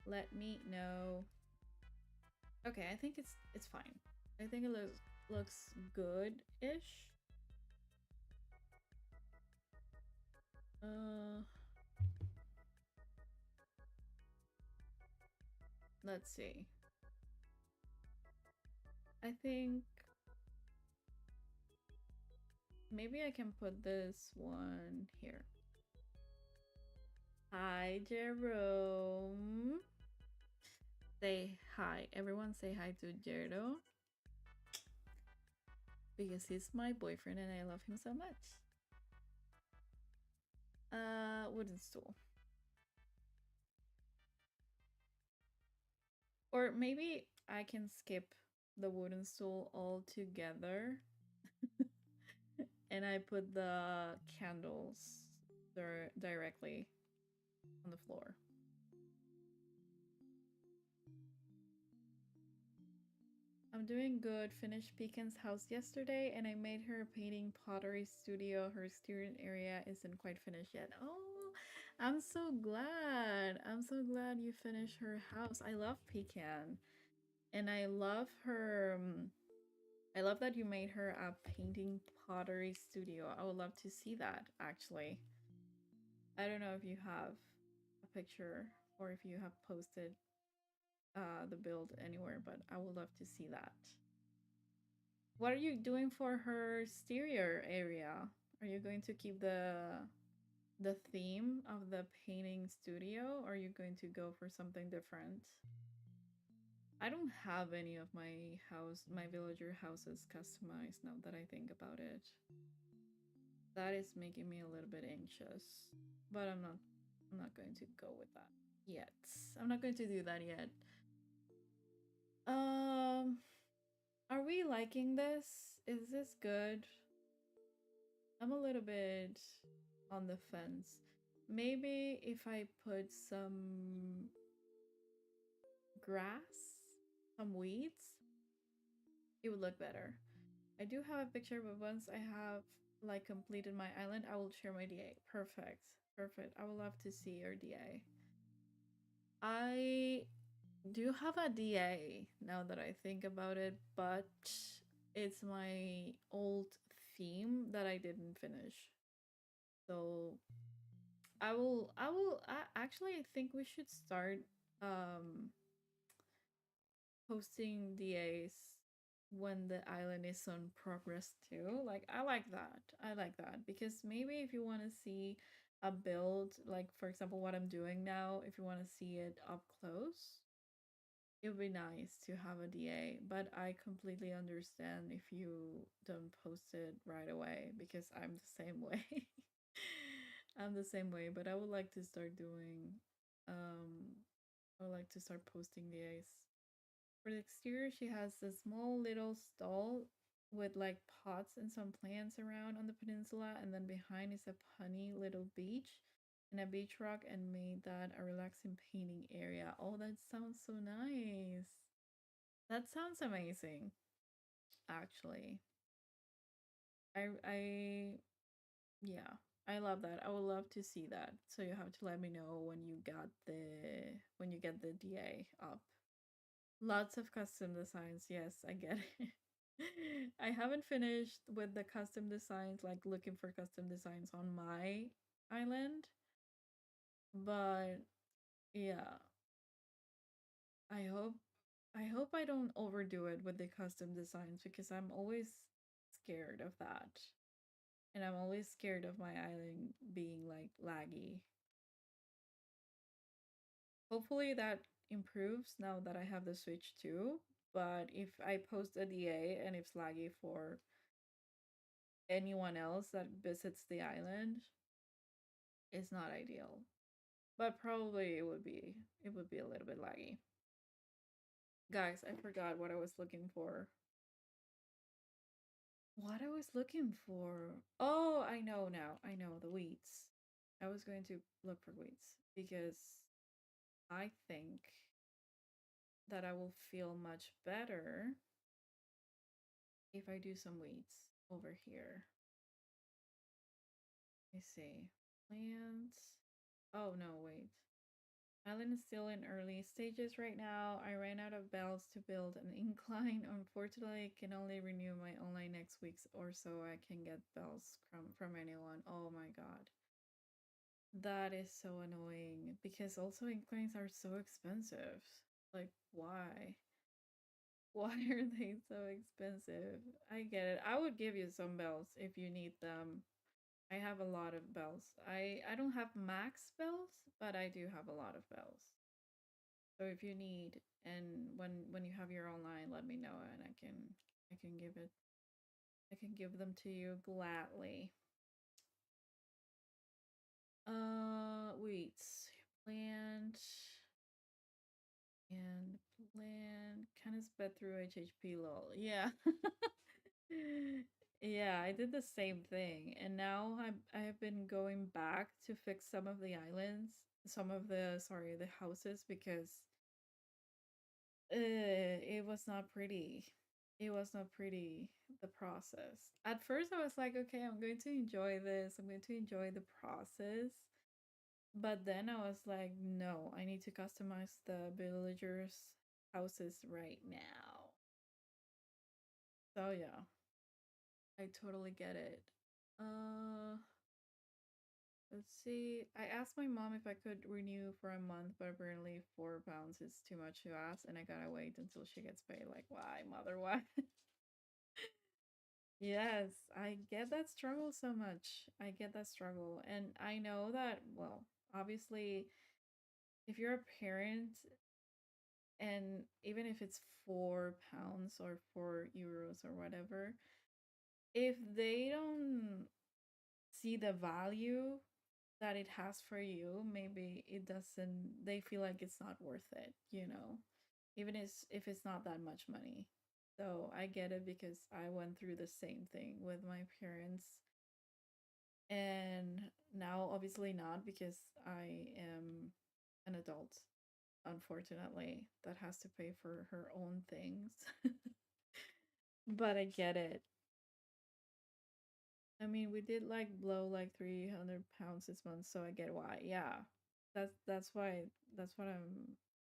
Let me know. Okay, I think it's fine. I think it looks good-ish. Let's see. I think maybe I can put this one here. Hi, Jerome. Say hi. Everyone say hi to Gerdo. Because he's my boyfriend and I love him so much. Wooden stool. Or maybe I can skip the wooden stool altogether. And I put the candles directly on the floor. I'm doing good. Finished Pekin's house yesterday and I made her a painting pottery studio. Her exterior area isn't quite finished yet. Oh, I'm so glad. I'm so glad you finished her house. I love Pekan. And I love her. I love that you made her a painting pottery studio. I would love to see that, actually. I don't know if you have a picture or if you have posted the build anywhere, but I would love to see that. What are you doing for her exterior area? Are you going to keep the theme of the painting studio, or are you going to go for something different? I don't have any of my villager houses customized now that I think about it. That is making me a little bit anxious, but I'm not going to go with that yet. I'm not going to do that yet. Um, are we liking this? Is this good? I'm a little bit on the fence. Maybe if I put some grass, some weeds, it would look better. I do have a picture, but once I have like completed my island, I will share my DA. Perfect. Perfect. I would love to see your DA. I do have a DA now that I think about it, but it's my old theme that I didn't finish. So I actually I think we should start um posting DAs when the island is on progress too. Like I like that. I like that because maybe if you want to see a build, like for example what I'm doing now, if you want to see it up close, it would be nice to have a DA, but I completely understand if you don't post it right away because I'm the same way. I'm the same way, but I would like to start doing I would like to start posting DAs. For the exterior, she has a small little stall with like pots and some plants around on the peninsula, and then behind is a punny little beach and a beach rock, and made that a relaxing painting area. Oh, that sounds so nice. That sounds amazing, actually. I yeah, I love that. I would love to see that. So you have to let me know when you get the DA up. Lots of custom designs. Yes, I get it. I haven't finished with the custom designs, like looking for custom designs on my island, but yeah, I hope I don't overdo it with the custom designs because I'm always scared of that. And I'm always scared of my island being like laggy. Hopefully that improves now that I have the Switch too. But if I post a DA and it's laggy for anyone else that visits the island, it's not ideal. But probably it would be a little bit laggy. Guys, I forgot what I was looking for. What I was looking for. Oh, I know now. I know the weeds. I was going to look for weeds because I think that I will feel much better if I do some weeds over here. Let me see. Plants. Oh, no, wait. Island is still in early stages right now. I ran out of bells to build an incline. Unfortunately, I can only renew my online next week or so I can get bells from anyone. Oh my god. That is so annoying because also inclines are so expensive. Like, why? Why are they so expensive? I get it. I would give you some bells if you need them. I have a lot of bells. I don't have max bells, but I do have a lot of bells. So if you need, and when you have your online, let me know and I can give it I can give them to you gladly. Wait. Plant and plant kind of sped through HHP lol. Yeah. Yeah, I did the same thing. And now I have been going back to fix some of the islands, some of the sorry, the houses because it was not pretty. It was not pretty, the process. At first, I was like, okay, I'm going to enjoy this. I'm going to enjoy the process. But then I was like, no, I need to customize the villagers' houses right now. So, yeah, I totally get it. Uh, Let's see. I asked my mom if I could renew for a month, but apparently £4 is too much to ask, and I gotta wait until she gets paid. Like, why, mother? Why? Yes, I get that struggle so much. I get that struggle. And I know that, well, obviously, if you're a parent, and even if it's £4 or €4 or whatever, if they don't see the value that it has for you, maybe it doesn't, they feel like it's not worth it, you know, even if it's not that much money. So I get it because I went through the same thing with my parents. And now, obviously, not because I am an adult, unfortunately, that has to pay for her own things. But I get it. I mean, we did like blow like £300 this month, so I get why. Yeah, that's why that's what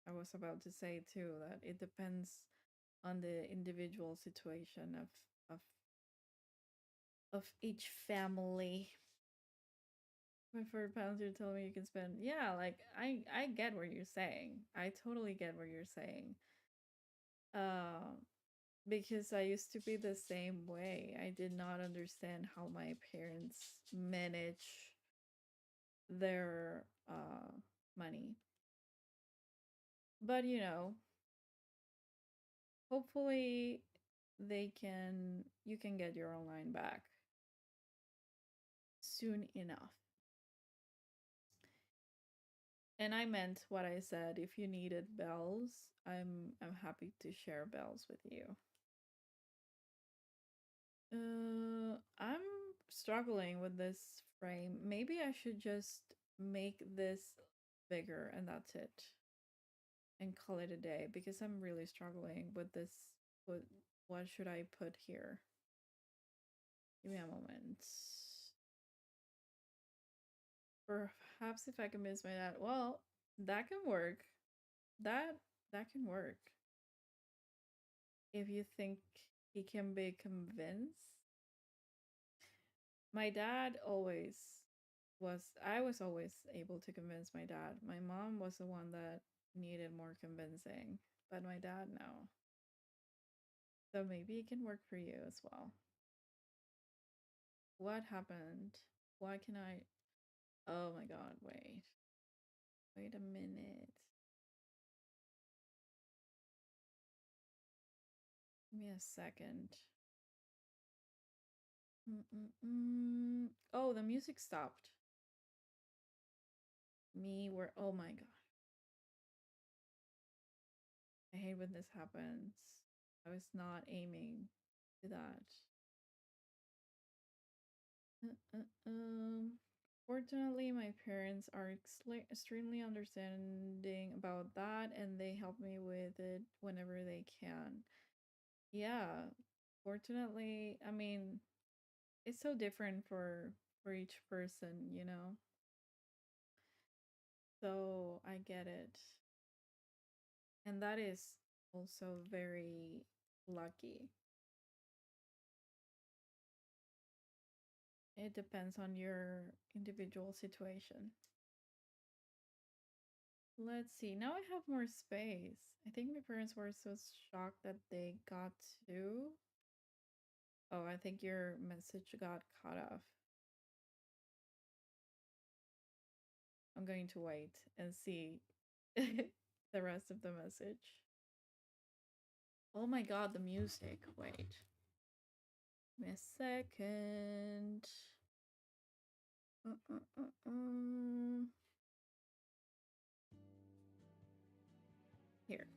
I was about to say too. That it depends on the individual situation of of each family. For £4, you're telling me you can spend. Yeah, like I get what you're saying. I totally get what you're saying. Um, because I used to be the same way. I did not understand how my parents manage their money. But you know, hopefully you can get your online back soon enough. And I meant what I said. If you needed bells, I'm happy to share bells with you. I'm struggling with this frame. Maybe I should just make this bigger and that's it. And call it a day because I'm really struggling with this. What should I put here? Give me a moment. Perhaps if I convince my dad, well, that can work. That can work. If you think he can be convinced. My dad always I was always able to convince my dad. My mom was the one that needed more convincing, but my dad no. So maybe it can work for you as well. What happened? Why can I? Oh my god, wait. Wait a minute. Give me a second. Oh, the music stopped. Oh my god. I hate when this happens. I was not aiming to that. Fortunately, my parents are extremely understanding about that and they help me with it whenever they can. Yeah, fortunately, I mean, it's so different for each person, you know. So, I get it. And that is also very lucky. It depends on your individual situation. Let's see. Now I have more space. I think my parents were so shocked that they got to. Oh, I think your message got cut off. I'm going to wait and see the rest of the message. Oh my god, the music. Wait. Give me a second. Here.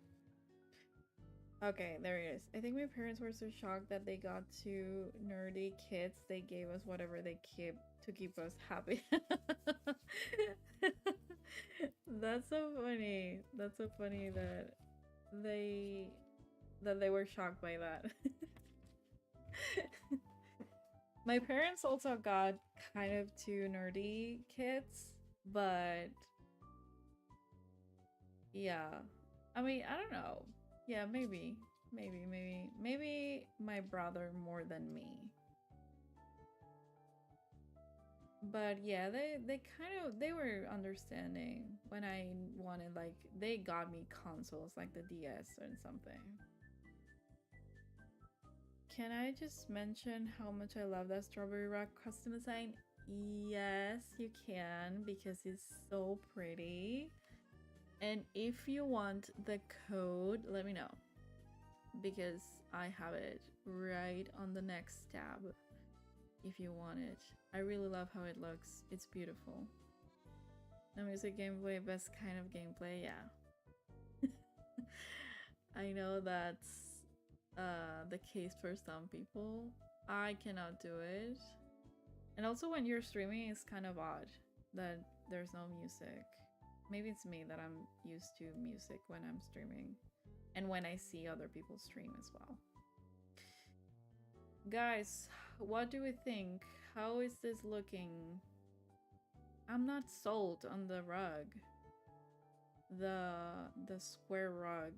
Okay, there it is. I think my parents were so shocked that they got two nerdy kids. They gave us whatever they keep to keep us happy. That's so funny. That's so funny they that they were shocked by that. My parents also got kind of two nerdy kids, but yeah. I mean, I don't know. Yeah, maybe my brother more than me. But yeah, they kind of they were understanding when I wanted, like, they got me consoles like the DS or something. Can I just mention how much I love that strawberry rock custom design? Yes, you can, because it's so pretty. And if you want the code, let me know, because I have it right on the next tab if you want it. I really love how it looks. It's beautiful. No music gameplay, best kind of gameplay, yeah. I know that's the case for some people. I cannot do it. And also when you're streaming, it's kind of odd that there's no music. Maybe it's me that I'm used to music when I'm streaming and when I see other people stream as well. Guys, what do we think? How is this looking? I'm not sold on the rug. The square rug.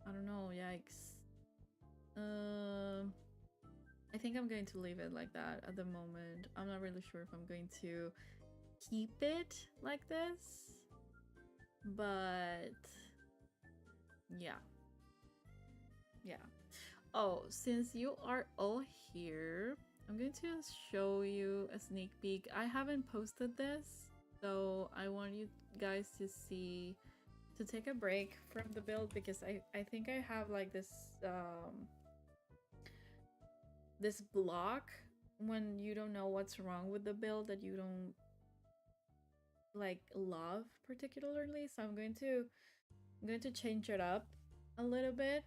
I don't know, yikes. I think I'm going to leave it like that at the moment. I'm not really sure if I'm going to keep it like this. But yeah. Yeah. Oh, since you are all here, I'm going to show you a sneak peek. I haven't posted this, so I want you guys to see, to take a break from the build, because I think I have like this block when you don't know what's wrong with the build that you don't like love particularly. So I'm going to change it up a little bit,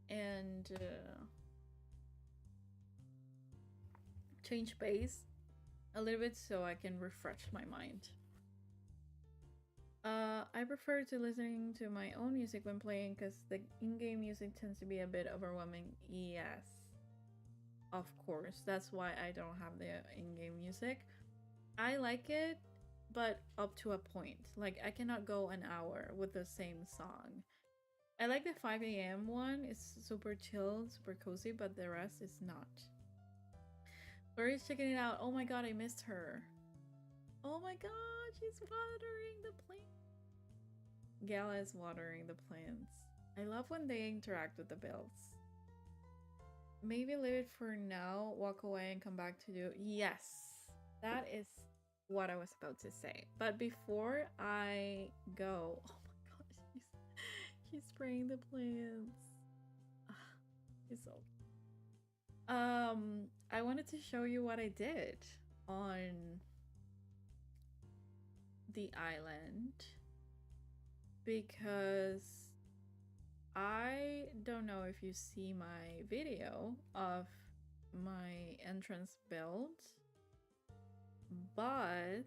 and change pace a little bit so I can refresh my mind. I prefer to listening to my own music when playing because the in-game music tends to be a bit overwhelming. Yes, of course. That's why I don't have the in-game music. I like it, but up to a point. Like, I cannot go an hour with the same song. I like the 5 a.m. one. It's super chill, super cozy, but the rest is not. Flurry's checking it out. Oh my god, I missed her. Oh my god, she's watering the plants. Gala is watering the plants. I love when they interact with the builds. Maybe leave it for now, walk away and come back to do. Yes, that is what I was about to say. But before I go, oh my gosh, she's spraying the plants. It's so. I wanted to show you what I did on the island, because I don't know if you see my video of my entrance build, but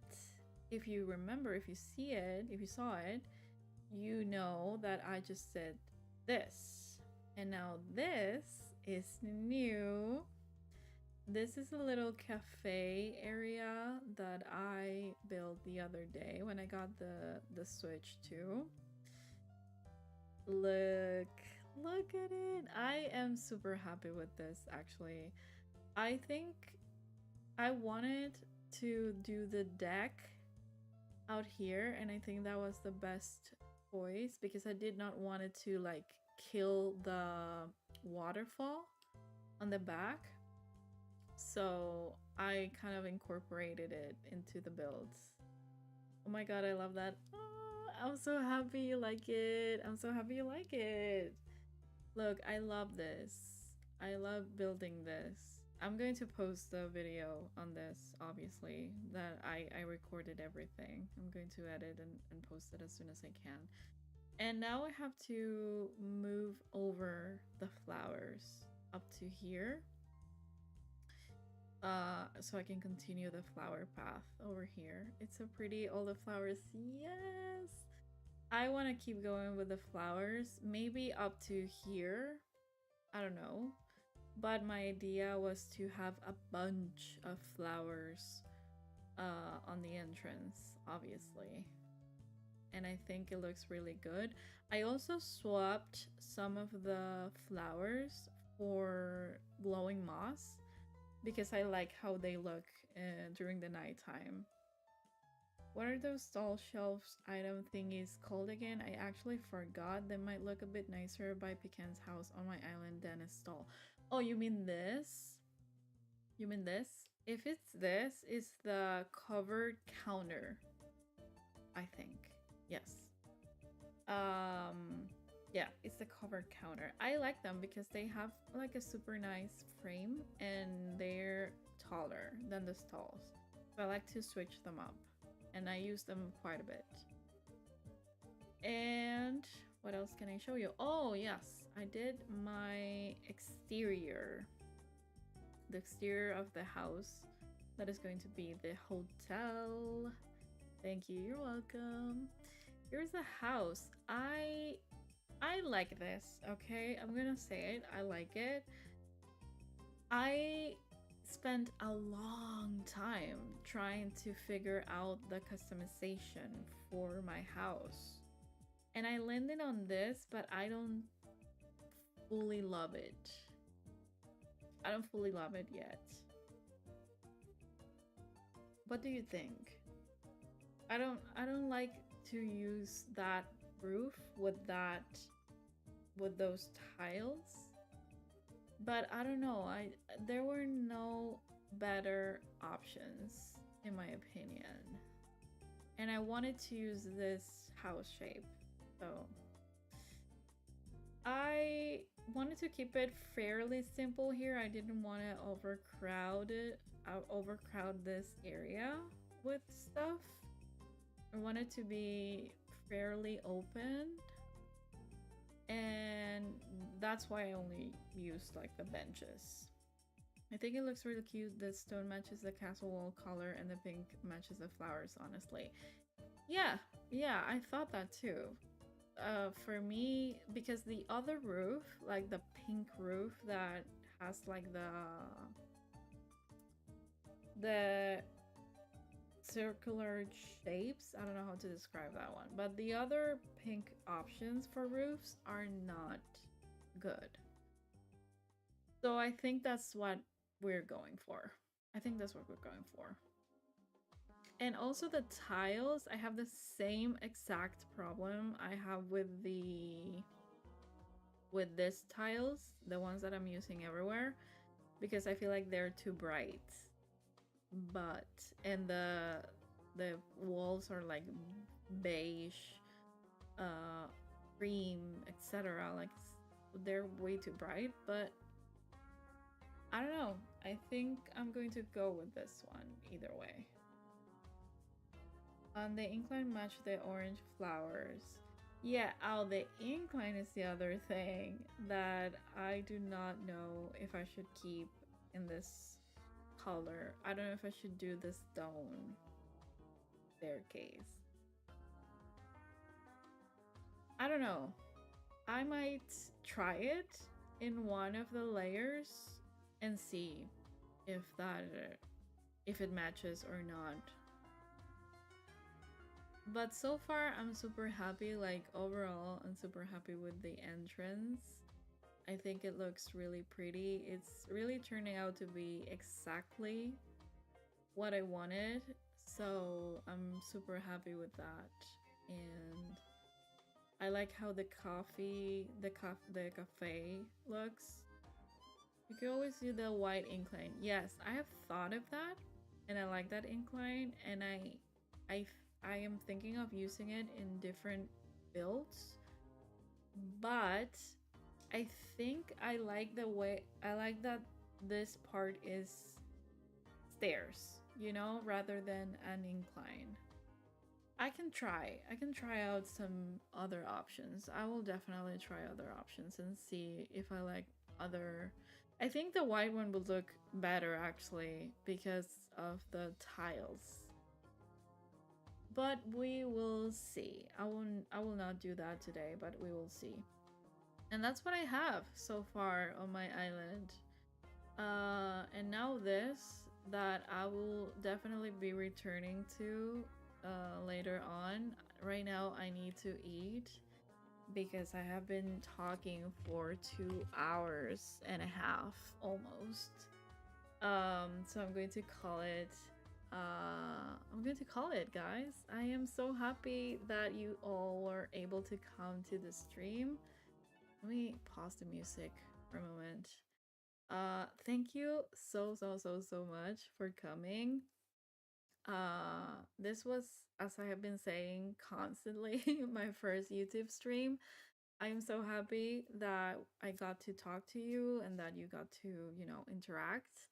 if you remember, if you see it, if you saw it, you know that I just said this. And now this is new. This is a little cafe area that I built the other day when I got the Switch 2. Look at it. I am super happy with this, actually. I think I wanted to do the deck out here, and I think that was the best choice because I did not want it to like kill the waterfall on the back. So I kind of incorporated it into the builds. Oh my god, I love that. Oh, I'm so happy you like it. I'm so happy you like it. Look, I love this. I love building this. I'm going to post the video on this, obviously, that I recorded everything. I'm going to edit and post it as soon as I can. And now I have to move over the flowers up to here. So I can continue the flower path over here. It's so pretty, all the flowers. Yes! I want to keep going with the flowers, maybe up to here. I don't know. But my idea was to have a bunch of flowers on the entrance, obviously. And I think it looks really good. I also swapped some of the flowers for glowing moss because I like how they look during the nighttime. What are those tall shelves item thingies called again? I actually forgot. They might look a bit nicer by Pecan's house on my island than a stall. Oh, you mean this? You mean this? If it's this, it's the covered counter, I think. Yes. Yeah, it's the covered counter. I like them because they have like a super nice frame and they're taller than the stalls. So I like to switch them up and I use them quite a bit. And what else can I show you? Oh, yes, I did my exterior. The exterior of the house that is going to be the hotel. Thank you, you're welcome. Here's the house. I like this, okay? I'm gonna say it. I like it. I spent a long time trying to figure out the customization for my house. And I landed on this, but I don't fully love it. I don't fully love it yet. What do you think? I don't like to use that roof with those tiles. But I don't know. There were no better options in my opinion. And I wanted to use this house shape. So I wanted to keep it fairly simple here. I didn't want to overcrowd this area with stuff. I wanted to be fairly open, and that's why I only used like the benches. I think it looks really cute. The stone matches the castle wall color and the pink matches the flowers, honestly. Yeah, I thought that too. For me, because the other roof, like the pink roof that has like the circular shapes, I don't know how to describe that one, but the other pink options for roofs are not good. So I think that's what we're going for. I think that's what we're going for. And also the tiles, I have the same exact problem I have with this tiles, the ones that I'm using everywhere, because I feel like they're too bright. But and the walls are like beige, cream, etc. Like they're way too bright, but I don't know. I think I'm going to go with this one either way. On the incline match the orange flowers. Yeah, oh, the incline is the other thing that I do not know if I should keep in this color. I don't know if I should do the stone staircase. I don't know. I might try it in one of the layers and see if it matches or not. But so far I'm super happy. Like overall I'm super happy with the entrance. I think it looks really pretty. It's really turning out to be exactly what I wanted. So I'm super happy with that. And I like how the cafe looks. You can always do the white incline. Yes, I have thought of that and I like that incline, and I am thinking of using it in different builds. But I think I like that this part is stairs, you know, rather than an incline. I can try out some other options. I will definitely try other options and see if I like other. I think the white one would look better actually because of the tiles. But we will see. I will not do that today, but we will see. And that's what I have so far on my island. And now this that I will definitely be returning to later on. Right now I need to eat because I have been talking for 2 hours and a half almost. So I'm going to call it. I'm going to call it, guys. I am so happy that you all were able to come to the stream. Let me pause the music for a moment. Thank you so much for coming. This was, as I have been saying constantly, my first YouTube stream. I'm so happy that I got to talk to you and that you got to, interact.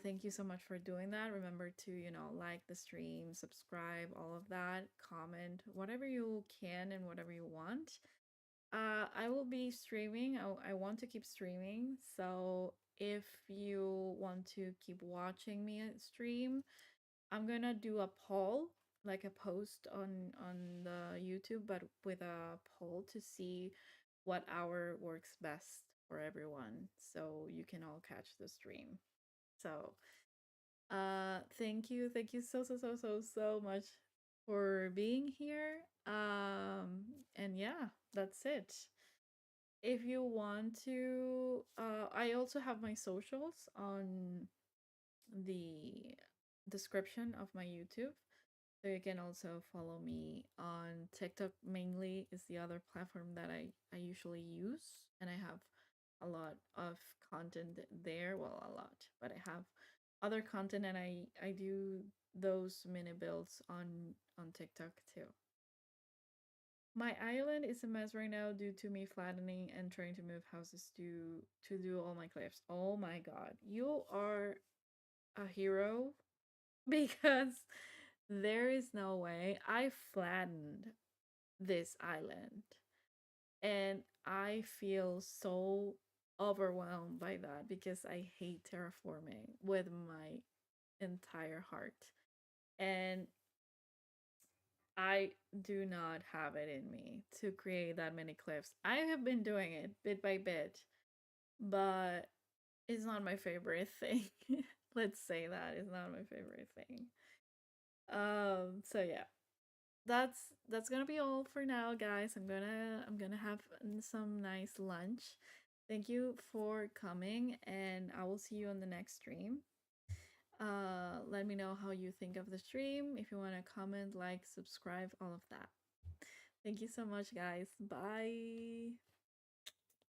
Thank you so much for doing that. Remember to, like the stream, subscribe, all of that, comment, whatever you can and whatever you want. I will be streaming. I want to keep streaming. So if you want to keep watching me stream, I'm gonna do a poll, like a post on the YouTube, but with a poll to see what hour works best for everyone, so you can all catch the stream. So, thank you so much for being here. And yeah, that's it. If you want to, I also have my socials on the description of my YouTube. So you can also follow me on TikTok mainly is the other platform that I usually use. And I have a lot of content there. Well, a lot, but I have other content and I do those mini builds on TikTok too. My island is a mess right now due to me flattening and trying to move houses to do all my clips. Oh my god. You are a hero because there is no way. I flattened this island and I feel so overwhelmed by that because I hate terraforming with my entire heart. And I do not have it in me to create that many cliffs. I have been doing it bit by bit, but it's not my favorite thing. Let's say that it's not my favorite thing. So yeah, that's gonna be all for now, guys. I'm gonna have some nice lunch. Thank you for coming, and I will see you on the next stream. Let me know how you think of the stream. If you want to comment, like, subscribe, all of that. Thank you so much, guys. Bye.